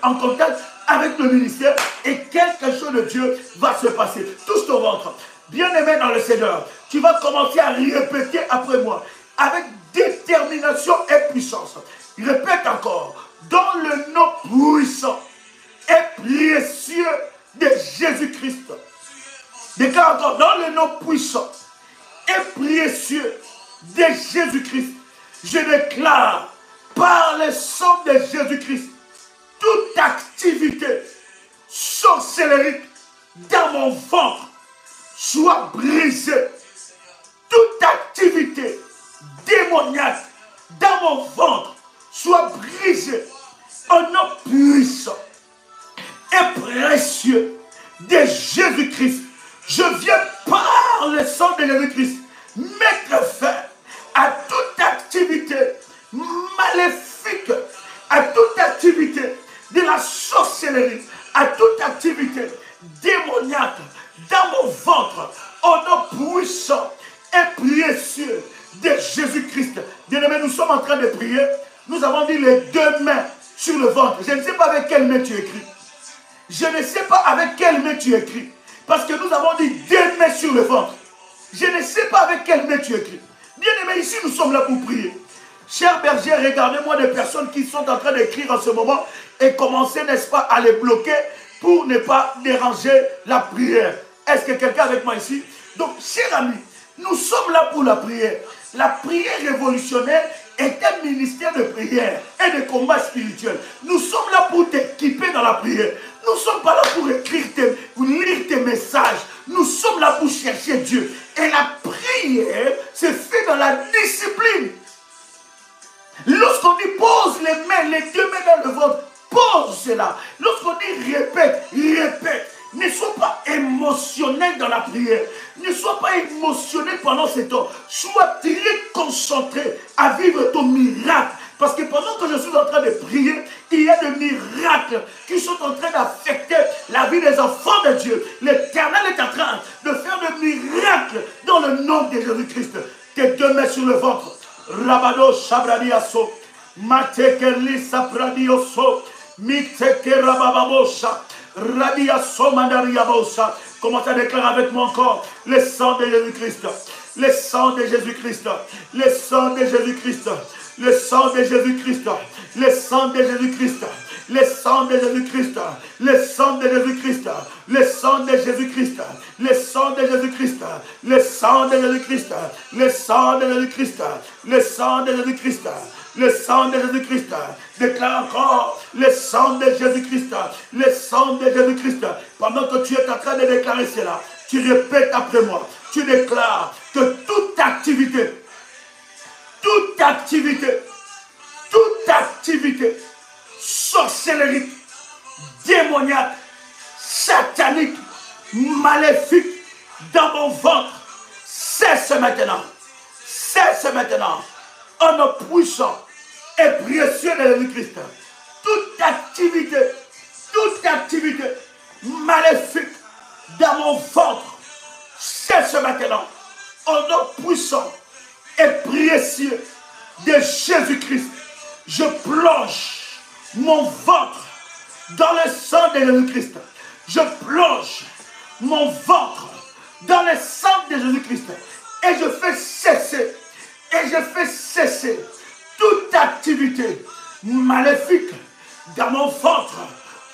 en contact avec le ministère et quelque chose de Dieu va se passer. Touche ton ventre. Bien-aimé dans le Seigneur, tu vas commencer à répéter après moi avec détermination et puissance. Répète encore. Dans le nom puissant et précieux de Jésus-Christ. Déclare encore. Dans le nom puissant et précieux de Jésus-Christ. Je déclare par le sang de Jésus-Christ toute activité sorcellerie dans mon ventre soit brisée. Toute activité démoniaque dans mon ventre soit brisée au nom puissant et précieux de Jésus-Christ. Je viens par le sang de Jésus-Christ mettre fin à toute activité maléfique, à toute activité de la sorcellerie, à toute activité démoniaque dans mon ventre, au nom puissant et précieux de Jésus-Christ. Bien-aimés, nous sommes en train de prier. Nous avons dit les deux mains sur le ventre. Je ne sais pas avec quelle main tu écris. Je ne sais pas avec quelle main tu écris. Parce que nous avons dit deux mains sur le ventre. Je ne sais pas avec quelle main tu écris. Bien-aimés, ici nous sommes là pour prier. Chers bergers, regardez-moi des personnes qui sont en train d'écrire en ce moment et commencer, n'est-ce pas, à les bloquer pour ne pas déranger la prière. Est-ce que quelqu'un avec moi ici? Donc, chers amis, nous sommes là pour la prière. La prière révolutionnaire est un ministère de prière et de combat spirituel. Nous sommes là pour t'équiper dans la prière. Nous ne sommes pas là pour écrire, pour lire tes messages. Nous sommes là pour chercher Dieu. Et la prière se fait dans la discipline. Lorsqu'on dit pose les mains, les deux mains dans le ventre, pose cela. Lorsqu'on dit répète, répète. Ne sois pas émotionnel dans la prière. Ne sois pas émotionnel pendant ce temps. Sois très concentré à vivre ton miracle. Parce que pendant que je suis en train de prier, il y a des miracles qui sont en train d'affecter la vie des enfants de Dieu. L'Éternel est en train de faire des miracles dans le nom de Jésus-Christ. Tes deux mains sur le ventre. Rabado Shabradiaso. Matekeli Sapradioso. Miteke Rabababosha. Radia Somandaria Bosa. Commence à déclarer avec moi encore le sang de Jésus-Christ. Le sang de Jésus-Christ. Le sang de Jésus-Christ. Le sang de Jésus-Christ. Le sang de Jésus-Christ. Le sang de Jésus-Christ. Le sang de Jésus-Christ. Le sang de Jésus-Christ. Le sang de Jésus-Christ. Le sang de Jésus-Christ. Le sang de Jésus-Christ. Le sang de Jésus-Christ. Le sang de Jésus-Christ. Déclare encore le sang de Jésus-Christ. Le sang de Jésus-Christ. Pendant que tu es en train de déclarer cela, tu répètes après moi. Tu déclares que toute activité, sorcellerie, démoniaque, satanique, maléfique, dans mon ventre, cesse maintenant. Cesse maintenant. En nom puissant et précieux de Jésus-Christ. Toute activité maléfique dans mon ventre, cesse maintenant. En nom puissant et précieux de Jésus-Christ. Je plonge mon ventre dans le sang de Jésus-Christ. Je plonge mon ventre dans le sang de Jésus-Christ. Et je fais cesser toute activité maléfique dans mon ventre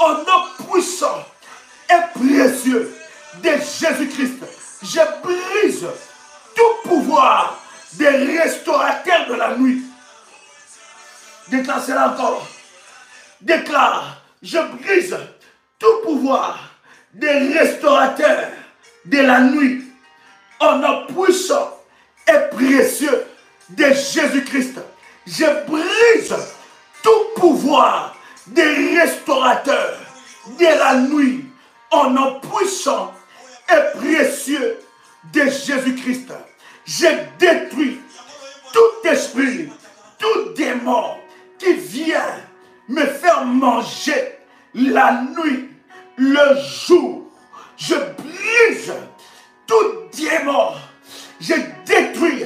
au nom puissant et précieux de Jésus-Christ. Je brise tout pouvoir des restaurateurs de la nuit. Déclare cela encore. Déclare, je brise tout pouvoir des restaurateurs de la nuit au nom puissant et précieux de Jésus-Christ. Je brise tout pouvoir des restaurateurs de la nuit au nom puissant et précieux de Jésus-Christ, je détruis tout esprit, tout démon qui vient me faire manger la nuit, le jour. Je brise tout démon, je détruis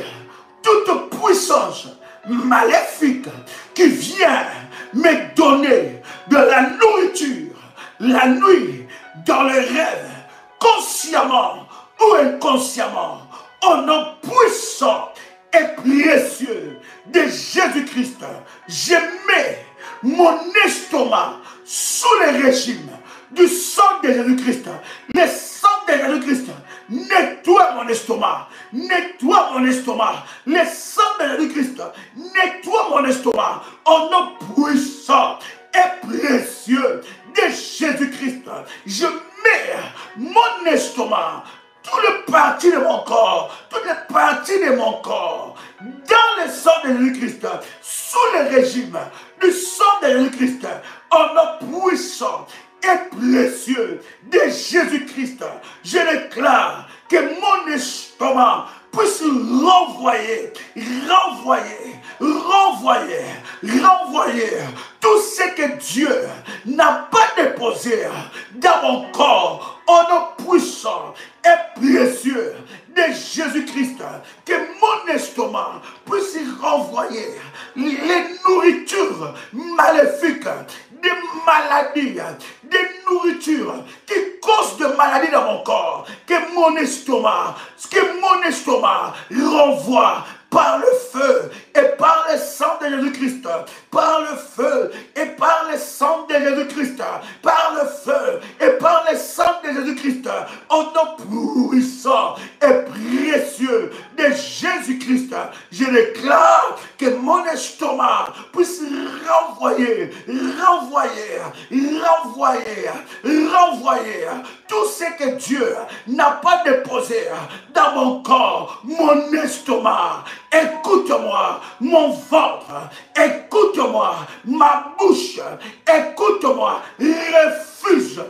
toute puissance maléfique qui vient me donner de la nourriture la nuit, dans les rêves, consciemment ou inconsciemment, au nom puissant et précieux de Jésus-Christ, je mets mon estomac sous le régime du sang de Jésus-Christ. Le sang de Jésus-Christ nettoie mon estomac, nettoie mon estomac. Le sang de Jésus-Christ nettoie mon estomac au nom puissant et précieux de Jésus-Christ. Je mets mon estomac, toutes les parties de mon corps, toutes les parties de mon corps, dans le sang de Jésus-Christ, sous le régime du sang de Jésus-Christ, au nom puissant et précieux de Jésus-Christ. Je déclare que mon estomac puisse renvoyer tout ce que Dieu n'a pas déposé dans mon corps au nom puissant et précieux de Jésus-Christ. Que mon estomac puisse renvoyer les nourritures maléfiques, des maladies, des nourritures qui causent de maladies dans mon corps. Que mon estomac renvoie par le feu et par le sang de Jésus-Christ, par le feu et par le sang de Jésus-Christ, par le feu et par le sang de Jésus-Christ, au nom puissant et précieux de Jésus-Christ, je déclare que mon estomac puisse renvoyer tout ce que Dieu n'a pas déposé dans mon corps, mon estomac. Écoute-moi, mon ventre, écoute-moi, ma bouche, écoute-moi, refuse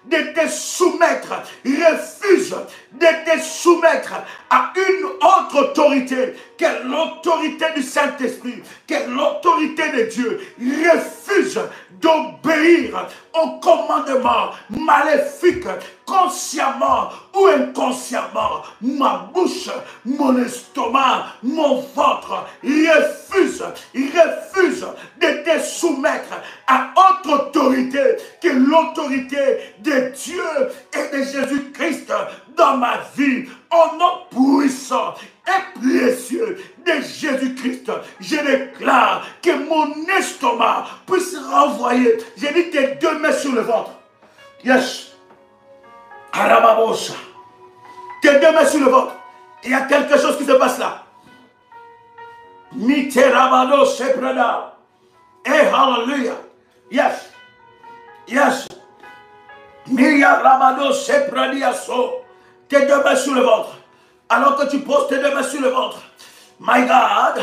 de te soumettre, refuse de te soumettre à une autre autorité que l'autorité du Saint-Esprit, que l'autorité de Dieu. Refuse d'obéir au commandement maléfique, consciemment ou inconsciemment. Ma bouche, mon estomac, mon ventre refuse de te soumettre à autre autorité que l'autorité de Dieu et de Jésus-Christ dans ma vie. Au nom puissant et précieux de Jésus-Christ, je déclare que mon estomac puisse renvoyer. J'ai dit tes deux mains sur le ventre. Yes. Arababosa. Tes deux mains sur le ventre. Il y a quelque chose qui se passe là. Miterabado seprada. Et hallelujah. Yes. Yes. Miyarabado sepradiaso. Tes deux mains sur le ventre. Alors que tu poses tes deux mains sur le ventre. My God,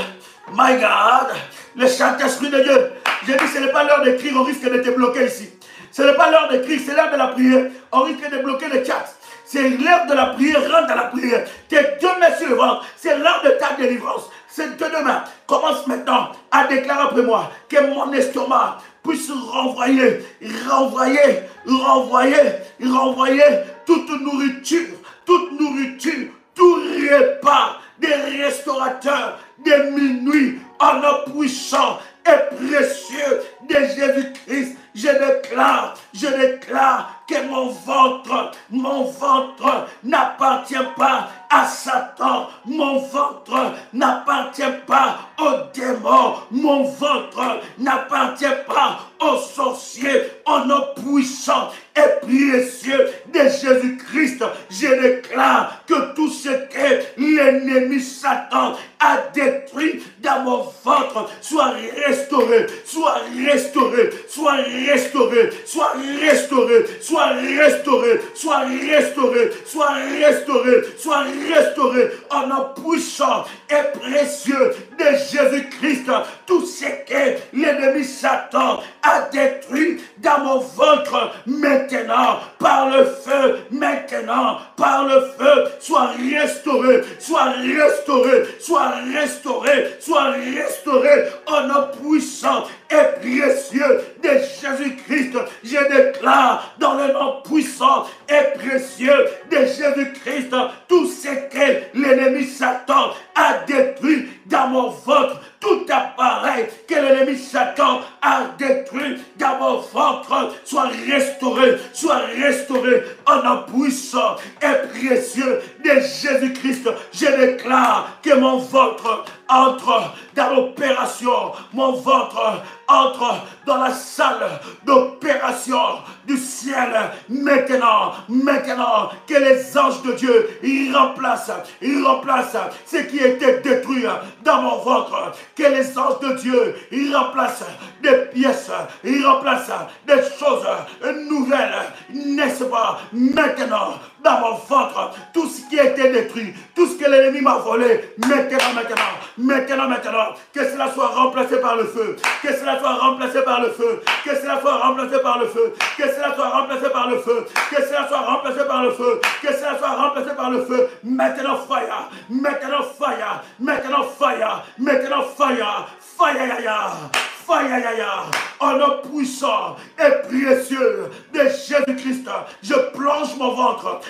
le Saint-Esprit de Dieu. J'ai dit, ce n'est pas l'heure de crier, on risque de te bloquer ici. Ce n'est pas l'heure de crier, c'est l'heure de la prière. On risque de bloquer le chat. C'est l'heure de la prière, rentre dans la prière. Tes deux mains sur le ventre, c'est l'heure de ta délivrance. C'est tes deux mains. Commence maintenant à déclarer après moi que mon estomac puisse renvoyer toute nourriture, tout repas des restaurateurs de minuit en nom puissant et précieux de Jésus-Christ. Je déclare que mon ventre n'appartient pas à Satan. Mon ventre n'appartient pas aux démons. Mon ventre n'appartient pas aux sorciers. Au nom puissant et précieux de Jésus-Christ, je déclare que tout ce que que l'ennemi Satan a détruit dans mon ventre soit restauré, soit restauré, soit restauré, soit restauré, soit restauré, soit restauré, soit restauré, soit restauré en nom puissant et précieux de Jésus-Christ. Tout ce que l'ennemi Satan a détruit dans mon ventre maintenant, par le feu, maintenant, par le feu, soit restauré, soit restauré, soit restauré, soit restauré en nom puissant et précieux de Jésus-Christ. Je déclare dans le nom puissant et précieux de Jésus-Christ tout ce que l'ennemi Satan a détruit dans mon ventre, tout appareil que l'ennemi Satan a détruit dans mon ventre soit restauré en nom puissant et précieux de Jésus-Christ. Je déclare que mon ventre entre dans l'opération, mon ventre entre dans la salle d'opération du ciel maintenant que les anges de Dieu ils remplacent ce qui était détruit dans mon ventre, que les anges de Dieu ils remplacent des pièces, ils remplacent des choses nouvelles, n'est-ce pas, maintenant dans mon ventre, tout ce qui a été détruit, tout ce que l'ennemi m'a volé, maintenant, que cela soit remplacé par le feu, que cela soit remplacé par le feu, que cela soit remplacé par le feu, que cela soit remplacé par le feu, que cela soit remplacé par le feu, que cela soit remplacé par le feu, maintenant fire, maintenant fire, maintenant fire, maintenant fire, en nom puissant et précieux de Jésus-Christ, je plonge mon ventre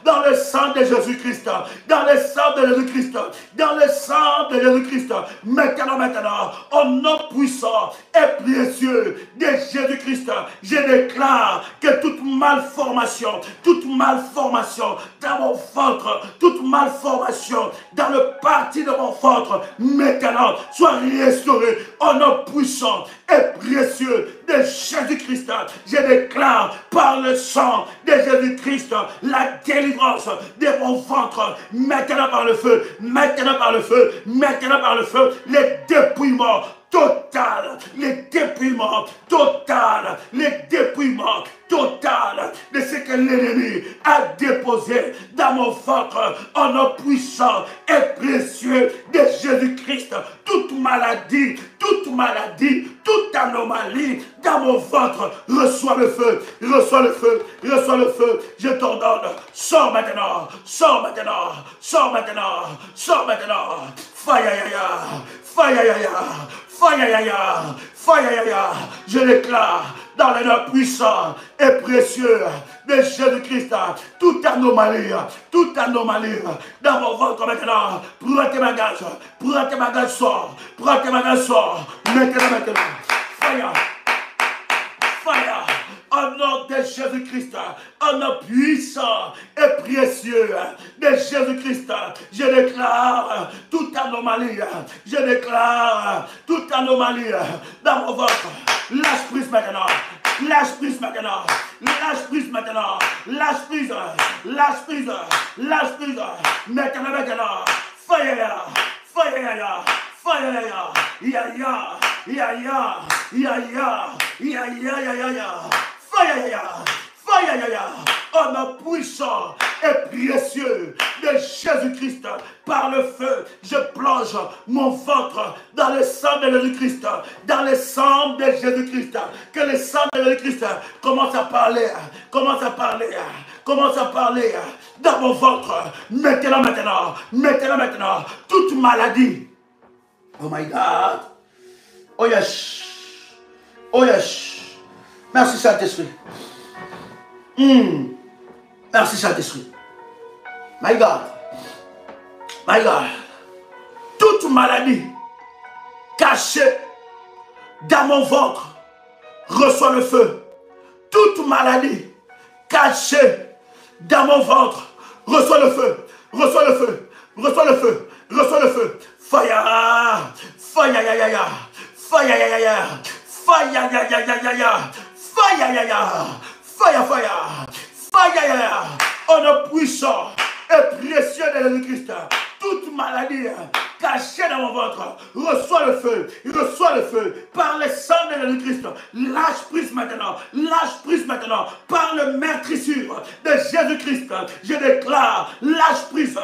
dans le sang de Jésus-Christ, dans le sang de Jésus-Christ, dans le sang de Jésus-Christ, maintenant, en nom puissant et précieux de Jésus-Christ, je déclare que toute malformation dans mon ventre, toute malformation dans le parti de mon ventre, maintenant, soit restaurée en nom puissant et précieux de Jésus-Christ. Je déclare par le sang de Jésus-Christ la délivrance de mon ventre, maintenant par le feu, maintenant par le feu, maintenant par le feu, les dépouillements total, les dépouillements total, de ce que l'ennemi a déposé dans mon ventre en nom puissant et précieux de Jésus-Christ. Toute maladie, toute anomalie dans mon ventre, reçois le feu, je t'ordonne, sors maintenant, fire, je déclare dans le nom puissant et précieux de Jésus-Christ, toute anomalie dans mon ventre maintenant, prends tes bagages, sors, maintenant, fire, au nom de Jésus-Christ, au nom puissant et précieux de Jésus-Christ, je déclare toute anomalie, dans mon ventre, lâche prise maintenant, maintenant, fire, en nom puissant et précieux de Jésus-Christ, par le feu, je plonge mon ventre dans le sang de Jésus-Christ, que le sang de Jésus-Christ commence à parler dans mon ventre, maintenant, toute maladie, oh my God, oh yes, merci Saint-Esprit. Merci Saint-Esprit. My God. Toute maladie cachée dans mon ventre reçoit le feu. Toute maladie cachée dans mon ventre reçoit le feu. Fire, en nom puissant et précieux de Jésus-Christ. Toute maladie cachée dans mon ventre, reçois le feu, reçois le feu, par le sang de Jésus-Christ. Lâche prise maintenant, lâche prise maintenant, par le meurtrissure de Jésus-Christ. Je déclare, lâche prise,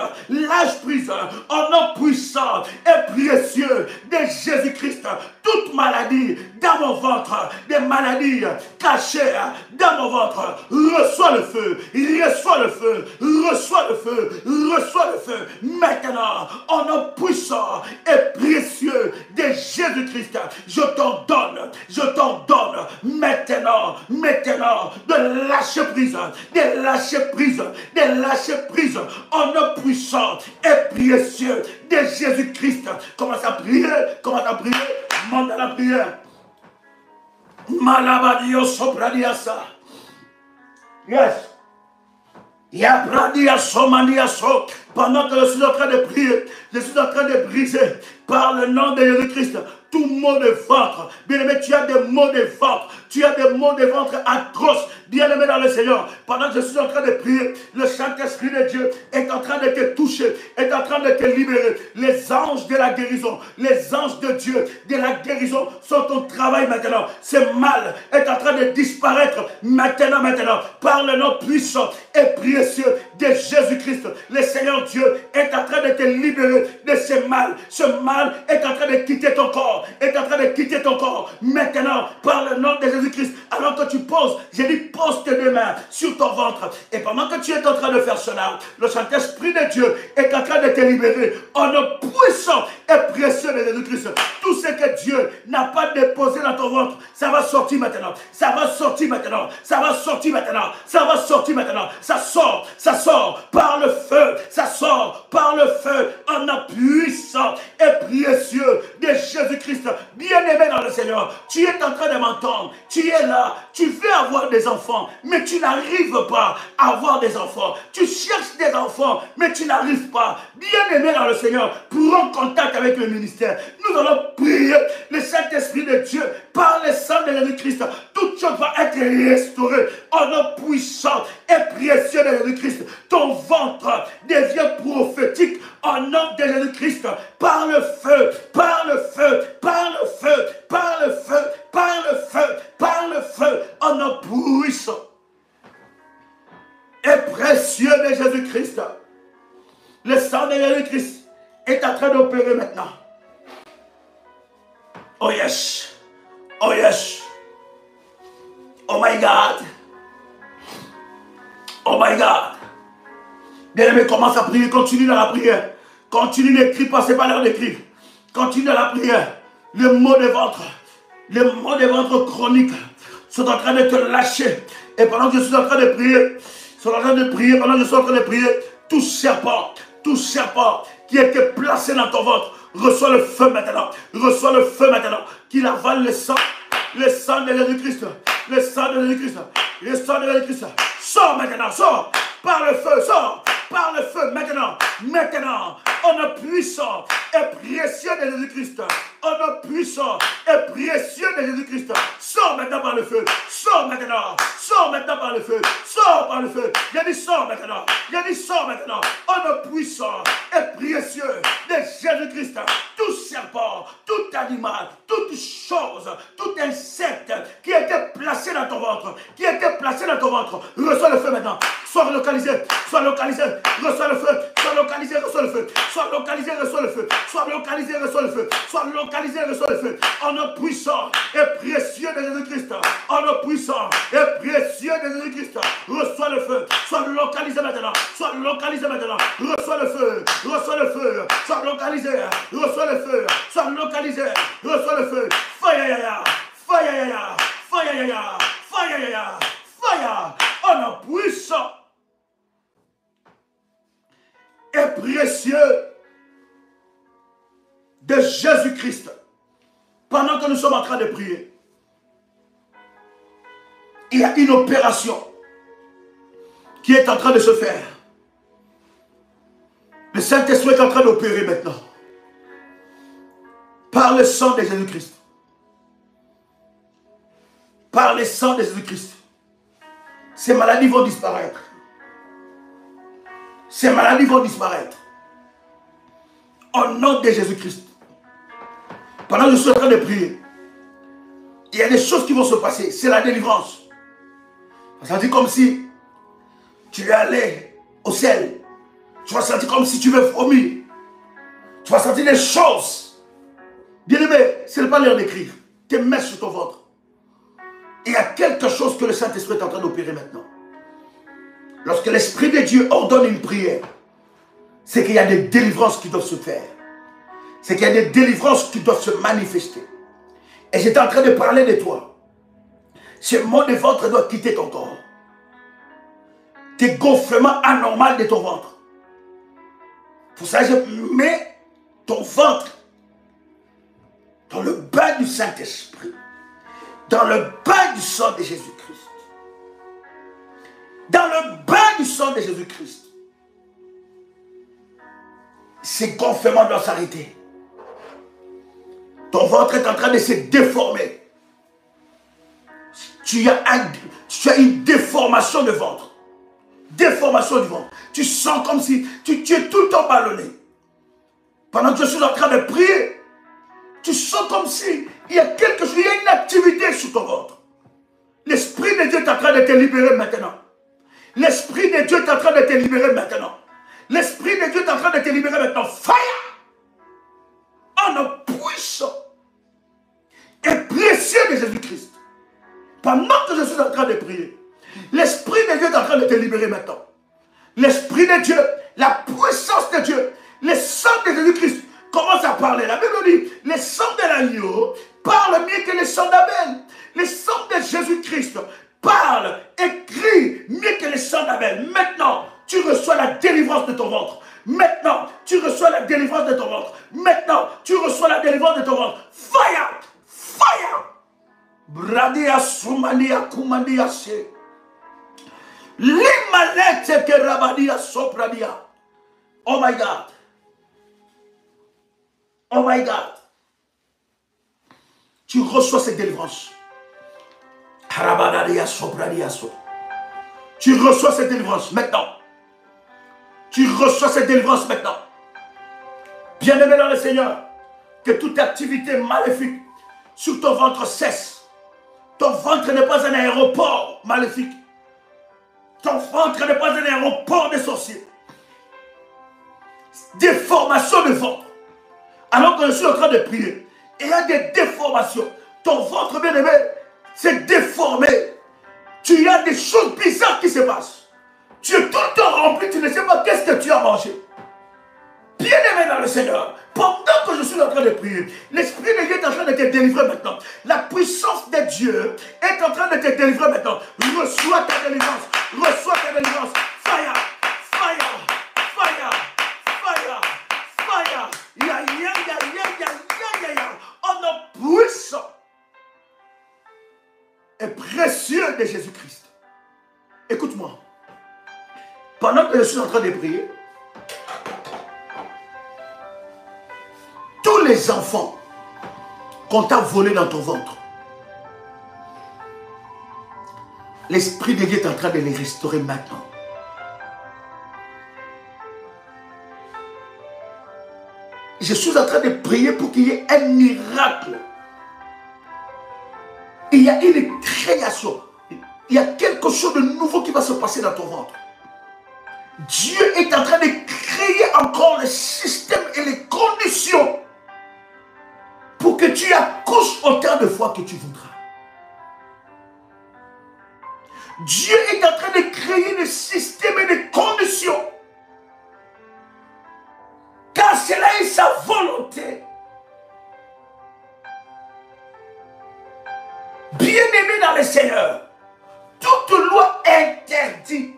au nom puissant et précieux de Jésus-Christ. Toute maladie dans mon ventre, des maladies cachées dans mon ventre, reçois le feu, reçois le feu, reçois le feu, reçois le feu. Maintenant, au nom puissant et précieux de Jésus-Christ, je t'en donne maintenant, de lâcher prise, de lâcher prise, de lâcher prise, au nom puissant et précieux de Jésus-Christ. Commence à prier, monte à la prière. Malabadio sopradiasa. Yes. Pendant que je suis en train de prier, je suis en train de briser par le nom de Jésus-Christ tout mot de ventre. Bien-aimé, tu as des maux de ventre. Tu as des maux de ventre atroces. Bien-aimé dans le Seigneur, pendant que je suis en train de prier, le Saint-Esprit de Dieu est en train de te toucher, est en train de te libérer. Les anges de la guérison, les anges de Dieu de la guérison sont au travail maintenant. Ce mal est en train de disparaître maintenant, par le nom puissant et précieux de Jésus-Christ. Le Seigneur Dieu est en train de te libérer de ce mal. Ce mal est en train de quitter ton corps, maintenant, par le nom de Jésus-Christ. Alors que tu poses, j'ai dit, pose tes deux mains sur ton ventre. Et pendant que tu es en train de faire cela, le Saint-Esprit de Dieu est en train de te libérer en nom puissant et précieux de Jésus-Christ. Tout ce que Dieu n'a pas déposé dans ton ventre, ça va sortir maintenant. Ça va sortir maintenant. Ça va sortir maintenant. Ça va sortir maintenant. Ça sort par le feu. Ça sort par le feu en nom puissant et précieux de Jésus-Christ. Bien-aimé dans le Seigneur, tu es en train de m'entendre. Tu es là. Tu veux avoir des enfants, mais tu n'arrives pas à avoir des enfants. Tu cherches des enfants, mais tu n'arrives pas. Bien-aimé dans le Seigneur, prends contact avec le ministère. Nous allons prier le Saint-Esprit de Dieu par le sang de Jésus-Christ. Toute chose va être restaurée en nom puissant et précieux de Jésus-Christ. Ton ventre devient prophétique en nom de Jésus-Christ. Par le feu, par le feu, par le feu, par le feu, par le feu, par le feu, en nom puissant et précieux de Jésus-Christ. Le sang de Jésus-Christ est en train d'opérer maintenant. Oh yes. Oh yes. Oh my God. Oh my God. Bien-aimé, commence à prier, continue dans la prière. Continue d'écrire, passez par l'heure d'écrire. Continue dans la prière. Les maux de ventre chroniques sont en train de te lâcher. Et pendant que je suis en train de prier, tout serpent qui était placé dans ton ventre, reçois le feu maintenant. Reçois le feu maintenant. Qu'il avale le sang de Jésus-Christ. Le sang de Jésus-Christ. Le sang de Jésus-Christ. Sors maintenant, sors. Par le feu, sors. Par le feu, maintenant, en nom puissant et précieux de Jésus-Christ, en nom puissant et précieux de Jésus-Christ, sors maintenant par le feu, sors maintenant par le feu, sors par le feu, j'ai dit sors maintenant, en nom puissant et précieux de Jésus-Christ, tout serpent, tout animal, toute chose, tout insecte qui était placé dans ton ventre, reçois le feu maintenant, sois localisé, reçois le feu, sois localisé, reçois le feu, sois localisé, reçois le feu, sois localisé, reçois le feu, sois localisé, reçois le feu, en nom puissant et précieux de Jésus-Christ, en nom puissant et précieux de Jésus-Christ, reçois le feu, sois localisé maintenant, reçois le feu, sois localisé, reçois le feu, sois localisé, reçois le feu, fire, en nom puissant et précieux de Jésus-Christ. Pendant que nous sommes en train de prier, il y a une opération qui est en train de se faire. Le Saint-Esprit est en train d'opérer maintenant. Par le sang de Jésus-Christ. Par le sang de Jésus-Christ. Ces maladies vont disparaître. Ces maladies vont disparaître. Au nom de Jésus-Christ. Pendant que je suis en train de prier, il y a des choses qui vont se passer. C'est la délivrance. Ça dit comme si tu es allé au ciel. Tu vas sentir comme si tu veux vomir. Tu vas sentir des choses. Bien-aimé, ce n'est pas l'heure d'écrire. Tes mains sur ton ventre. Il y a quelque chose que le Saint-Esprit est en train d'opérer maintenant. Lorsque l'Esprit de Dieu ordonne une prière, c'est qu'il y a des délivrances qui doivent se faire. C'est qu'il y a des délivrances qui doivent se manifester. Et j'étais en train de parler de toi. Ce mot de ventre doit quitter ton corps. Tes gonflements anormaux de ton ventre. Pour ça, je mets ton ventre dans le bain du Saint-Esprit. Dans le bain du sang de Jésus-Christ. Dans le bain du sang de Jésus-Christ. Ces gonflements doivent s'arrêter. Ton ventre est en train de se déformer. Tu as une déformation de ventre. Déformation du ventre. Tu sens comme si tu es tout le temps ballonné. Pendant que je suis en train de prier, tu sens comme si il y a quelque chose, il y a une activité sur ton ventre. L'Esprit de Dieu est en train de te libérer maintenant. L'Esprit de Dieu est en train de te libérer maintenant. L'Esprit de Dieu est en train de te libérer maintenant. Fire! En un puissant et précieux de Jésus-Christ. Pendant que je suis en train de prier, l'Esprit de Dieu est en train de te libérer maintenant. L'Esprit de Dieu, la puissance de Dieu, le sang de Jésus-Christ commence à parler. La Bible dit, le sang de l'agneau parle mieux que le sang d'Abel. Le sang de Jésus-Christ parle, écrit mieux que le sang d'Abel. Maintenant, tu reçois la délivrance de ton ventre. Maintenant, tu reçois la délivrance de ton ventre. Maintenant, tu reçois la délivrance de ton ventre. Fire! Fire! Bradia Soumania Koumandia Se. Limalete que Rabadia Sopradia. Oh my God. Oh my God. Tu reçois cette délivrance. Rabadadia Sopradia So. Tu reçois cette délivrance maintenant. Tu reçois cette délivrance maintenant. Bien-aimé dans le Seigneur, que toute activité maléfique sur ton ventre cesse. Ton ventre n'est pas un aéroport maléfique. Ton ventre n'est pas un aéroport de sorciers. Déformation de ventre. Alors que je suis en train de prier, il y a des déformations. Ton ventre, bien-aimé, c'est déformé. Tu as des choses bizarres qui se passent. Tu es tout le temps rempli, tu ne sais pas qu'est-ce que tu as mangé. Bien-aimé dans le Seigneur, pendant que je suis en train de prier, l'Esprit de Dieu est en train de te délivrer maintenant. La puissance de Dieu est en train de te délivrer maintenant. Reçois ta délivrance. Reçois ta délivrance. Fire! Fire! Fire! Fire! Fire! Ya, ya, ya, ya, ya, ya, ya, ya. Oh non, puissant et précieux de Jésus-Christ. Écoute-moi. Pendant que je suis en train de prier, tous les enfants qu'on t'a volés dans ton ventre, l'Esprit de Dieu est en train de les restaurer maintenant. Je suis en train de prier pour qu'il y ait un miracle. Il y a une création. Il y a quelque chose de nouveau qui va se passer dans ton ventre. Dieu est en train de créer encore le système et les conditions pour que tu accouches autant de fois que tu voudras. Dieu est en train de créer le système et les conditions. Car cela est sa volonté. Bien-aimé dans le Seigneur, toute loi interdite,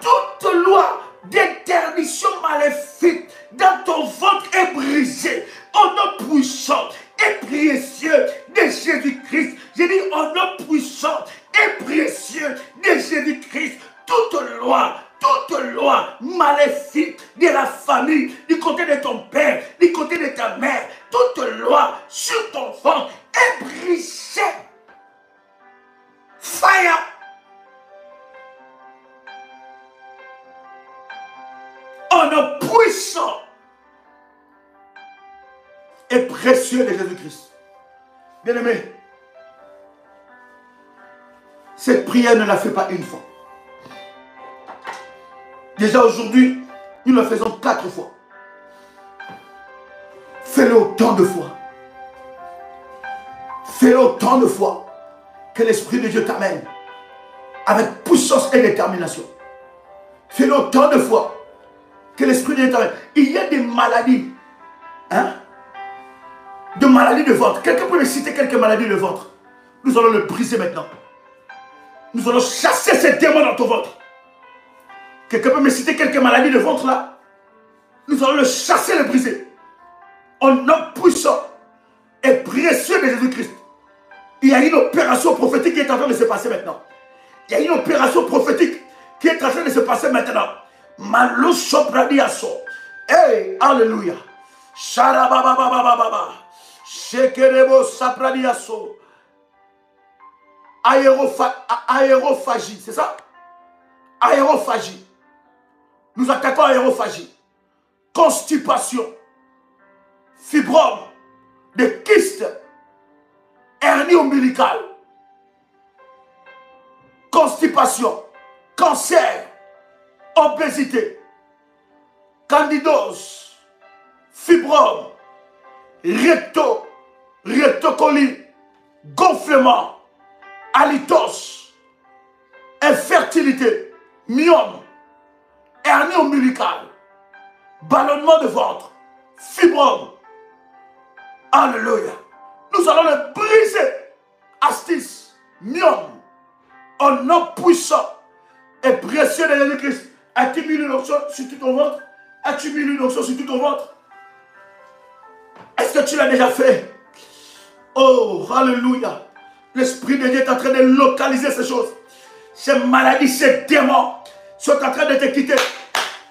toute loi d'interdiction maléfique dans ton ventre est brisée au nom puissant et précieux de Jésus-Christ. J'ai dit au nom puissant et précieux de Jésus-Christ. Toute loi maléfique de la famille, du côté de ton père, du côté de ta mère, toute loi sur ton ventre est brisée. Fire! au nom puissant et précieux de Jésus-Christ. Bien-aimé, cette prière ne la fait pas une fois. Déjà aujourd'hui, nous la faisons 4 fois. Fais-le autant de fois. Fais-le autant de fois que l'Esprit de Dieu t'amène avec puissance et détermination. Fais-le autant de fois que l'Esprit de Dieu t'amène. Il y a des maladies, hein, de maladies de ventre. Quelqu'un peut me citer quelques maladies de ventre? Nous allons le briser maintenant. Nous allons chasser ces démons dans ton ventre. Quelqu'un peut me citer quelques maladies de ventre là? Nous allons le chasser, le briser. Au nom puissant et précieux de Jésus-Christ. Il y a une opération prophétique qui est en train de se passer maintenant. Il y a une opération prophétique qui est en train de se passer maintenant. Malou sopradiaso. Hey, alléluia. Sharabababababa. Shekerebo sapradiaso. Aérophagie, c'est ça? Aérophagie. Nous attaquons aérophagie. Constipation. Fibrome. Des kystes. Hernie ombilicale. Constipation. Cancer. Obésité. Candidose. Fibrome. Rectocolie. Gonflement. Halitos. Infertilité. Myome. Hernie ombilicale. Ballonnement de ventre. Fibrome. Alléluia. Nous allons le briser. Astis. Myome. Au nom puissant et précieux de Jésus-Christ. As-tu mis une onction sur tout ton ventre? As-tu mis une onction sur tout ton ventre? Est-ce que tu l'as déjà fait? Oh, alléluia. L'Esprit de Dieu est en train de localiser ces choses. Ces maladies, ces démons sont en train de te quitter.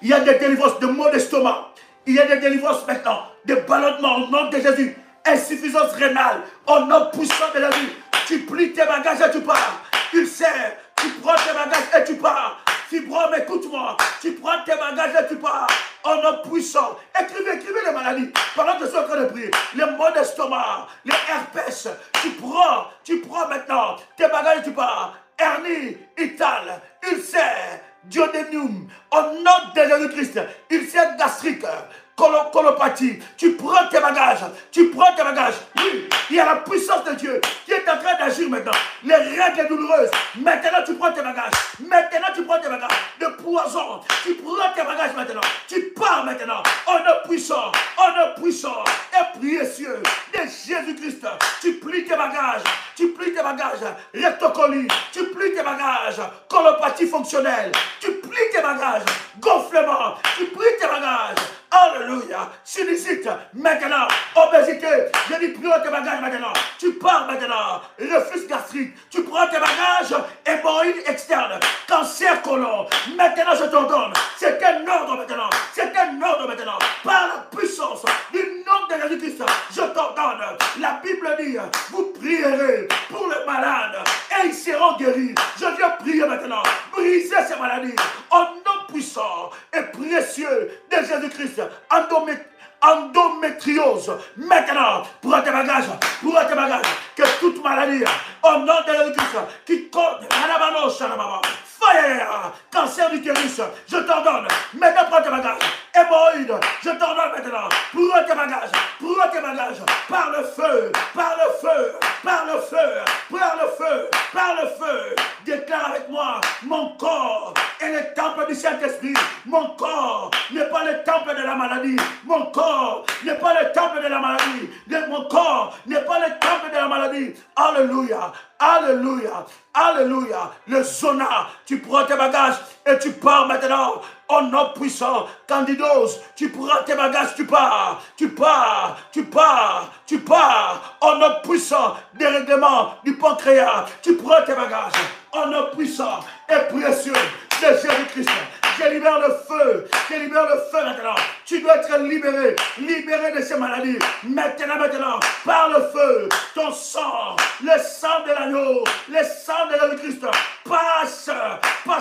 Il y a des délivrances de maux d'estomac. Il y a des délivrances maintenant de ballonnement au nom de Jésus. Insuffisance rénale au nom puissant de Jésus. Tu plies tes bagages et tu pars. Ulcère, tu prends tes bagages et tu pars. Fibrome, écoute-moi. Tu prends tes bagages et tu pars. Au nom puissant. Écrivez les maladies. Pendant que je suis en train de prier. Les maux d'estomac, les herpès. Tu prends maintenant tes bagages et tu pars. Hernie, itale, ulcère, duodénium. Au nom de Jésus-Christ. Ulcère gastrique. Colopathie, tu prends tes bagages, oui, il y a la puissance de Dieu qui est en train d'agir maintenant, les règles douloureuses, maintenant tu prends tes bagages, de poison, tu prends tes bagages maintenant, tu pars maintenant, au nom puissant et précieux de Jésus-Christ, tu plies tes bagages, rectocolie, tu plies tes bagages, colopathie fonctionnelle, tu plies tes bagages, gonflement, tu plies tes bagages. Alléluia. Sinusite, maintenant. Obésité. Je dis, prends tes bagages maintenant. Tu pars maintenant. Reflux gastrique. Tu prends tes bagages. Hémorroïdes externes. Cancer colon. Maintenant, je t'ordonne. C'est un ordre maintenant. Par la puissance du nom de Jésus-Christ, je t'ordonne. La Bible dit, vous prierez pour les malades et ils seront guéris. Je viens prier maintenant. Briser ces maladies. Au nom puissant et précieux de Jésus-Christ. Endométriose. Maintenant, prends tes bagages. Que toute maladie, au nom de Jésus-Christ, qui compte, fire, cancer d'utérus, je t'ordonne. Maintenant, prends tes bagages. Hémorroïdes, je t'ordonne maintenant. Prends tes bagages. Par le feu. Déclare avec moi, mon corps est le temple du Saint-Esprit. Mon corps n'est pas le temple de la maladie. Mon corps n'est pas le temple de la maladie. Mon corps n'est pas le temple de la maladie. Alléluia. Le zona, tu prends tes bagages et tu pars maintenant. Au nom puissant, candidose, tu prends tes bagages, tu pars. Au nom puissant, dérèglement du pancréas, tu prends tes bagages. Au nom puissant et précieux de Jésus-Christ. Je libère le feu maintenant. Tu dois être libéré de ces maladies. Maintenant, par le feu, ton sang, le sang de l'agneau, le sang de Jésus-Christ, passe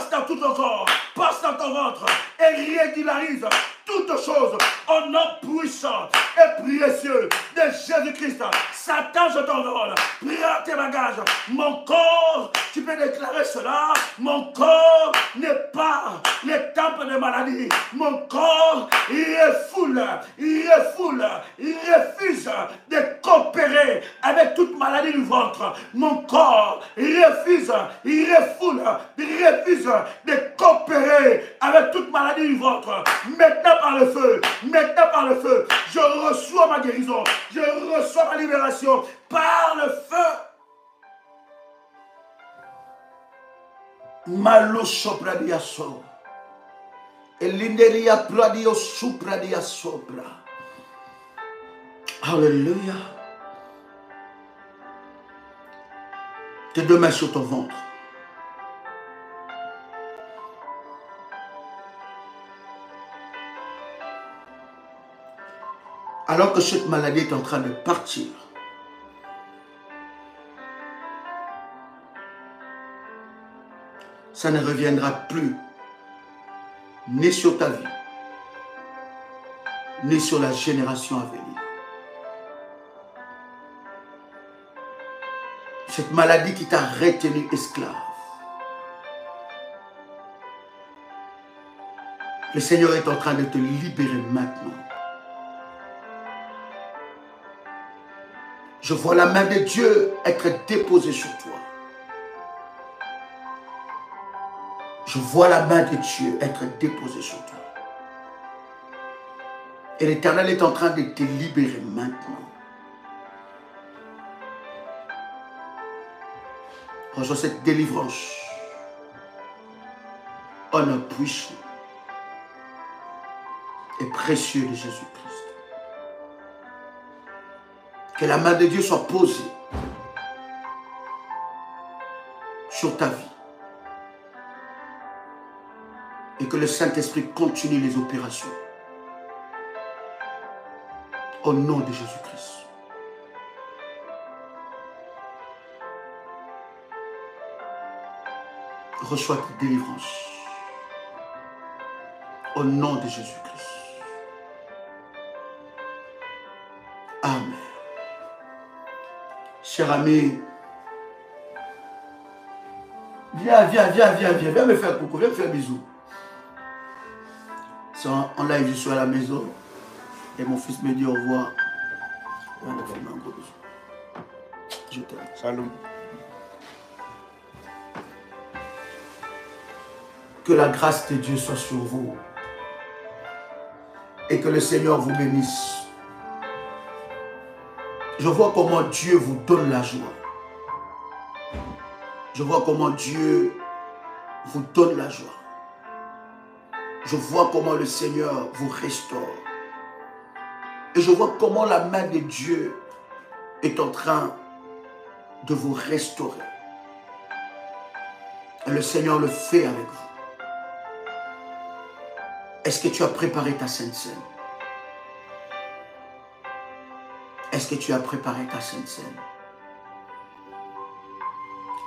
dans tout ton corps, passe dans ton ventre et régularise toutes choses au nom puissant et précieux de Jésus-Christ. Satan, je t'ordonne, prends tes bagages. Mon corps, tu peux déclarer cela, mon corps n'est pas le temple de maladie. Mon corps, il refoule, il refuse de coopérer avec toute maladie du ventre. Mon corps, il refuse, il refoule, il refuse de coopérer avec toute maladie du ventre. Maintenant par le feu, je reçois ma guérison, je reçois ma libération par le feu. Malo sopradia so. Elinderia pradio supradia sopra. Alléluia. Tes deux mains sur ton ventre. Alors que cette maladie est en train de partir, ça ne reviendra plus ni sur ta vie, ni sur la génération à venir. Cette maladie qui t'a retenu esclave, le Seigneur est en train de te libérer maintenant. Je vois la main de Dieu être déposée sur toi. Je vois la main de Dieu être déposée sur toi. Et l'Éternel est en train de te libérer maintenant. Reçois cette délivrance. Au nom puissant et précieux de Jésus-Christ. Que la main de Dieu soit posée sur ta vie. Et que le Saint-Esprit continue les opérations. Au nom de Jésus-Christ. Reçois ta délivrance. Au nom de Jésus-Christ. Amen. Cher ami, viens me faire coucou, viens me faire bisous. En live, je suis à la maison et mon fils me dit au revoir. Viens me faire un gros bisou. Je t'aime. Salut. Que la grâce de Dieu soit sur vous et que le Seigneur vous bénisse. Je vois comment Dieu vous donne la joie. Je vois comment Dieu vous donne la joie. Je vois comment le Seigneur vous restaure. Et je vois comment la main de Dieu est en train de vous restaurer. Et le Seigneur le fait avec vous. Est-ce que tu as préparé ta Sainte Seine? Est-ce que tu as préparé ta Sainte Seine?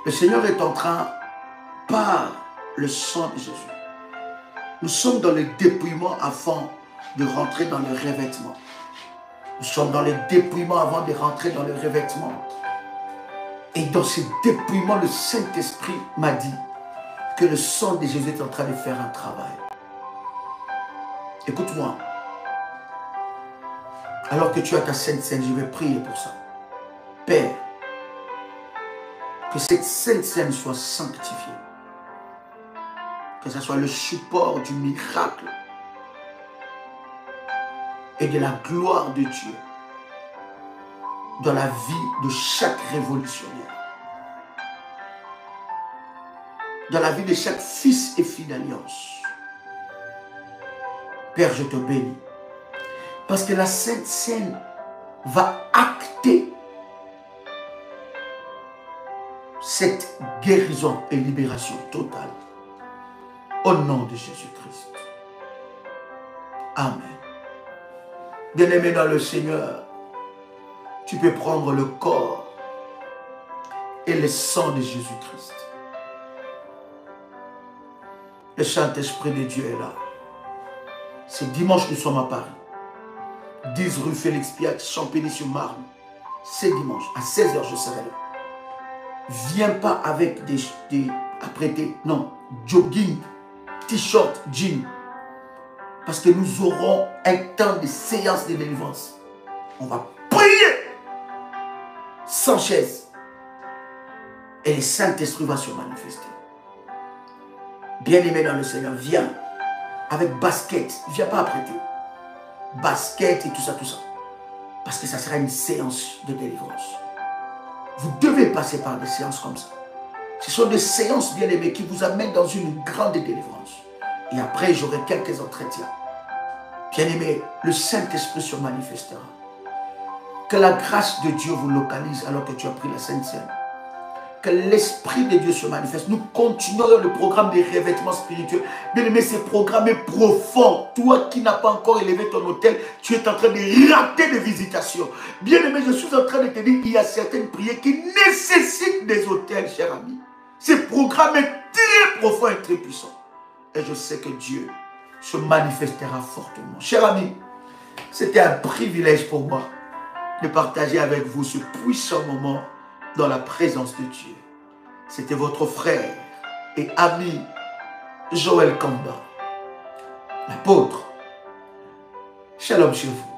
Le Seigneur est en train, par le sang de Jésus, nous sommes dans le dépouillement avant de rentrer dans le revêtement. Nous sommes dans le dépouillement avant de rentrer dans le revêtement. Et dans ce dépouillement, le Saint-Esprit m'a dit que le sang de Jésus est en train de faire un travail. Écoute-moi. Alors que tu as ta Sainte Seine, je vais prier pour ça. Père, que cette Sainte Seine soit sanctifiée. Que ce soit le support du miracle et de la gloire de Dieu dans la vie de chaque révolutionnaire. Dans la vie de chaque fils et fille d'alliance. Père, je te bénis. Parce que la Sainte Seine va acter cette guérison et libération totale. Au nom de Jésus-Christ. Amen. Bien-aimé dans le Seigneur, tu peux prendre le corps et le sang de Jésus-Christ. Le Saint-Esprit de Dieu est là. C'est dimanche, nous sommes à Paris. 10 rue Félix Piat, Champigny-sur-Marne. C'est dimanche, à 16 h, je serai là. Viens pas avec des apprêtés, non, jogging, t-shirt, jean. Parce que nous aurons un temps de séance de délivrance. On va prier sans chaise. Et le Saint-Esprit va se manifester. Bien-aimé dans le Seigneur, viens avec basket. Viens pas apprêter. Basket et tout ça, tout ça. Parce que ça sera une séance de délivrance. Vous devez passer par des séances comme ça. Ce sont des séances, bien-aimés, qui vous amènent dans une grande délivrance. Et après, j'aurai quelques entretiens. Bien-aimés, le Saint-Esprit se manifestera. Que la grâce de Dieu vous localise alors que tu as pris la Sainte Seine. Que l'Esprit de Dieu se manifeste. Nous continuerons le programme des revêtements spirituels. Bien-aimé, ce programme est profond. Toi qui n'as pas encore élevé ton hôtel, tu es en train de rater des visitations. Bien-aimé, je suis en train de te dire qu'il y a certaines prières qui nécessitent des hôtels, cher ami. Ce programme est très profond et très puissant. Et je sais que Dieu se manifestera fortement. Cher ami, c'était un privilège pour moi de partager avec vous ce puissant moment dans la présence de Dieu. C'était votre frère et ami Joël Kamba, l'apôtre. Shalom chez vous.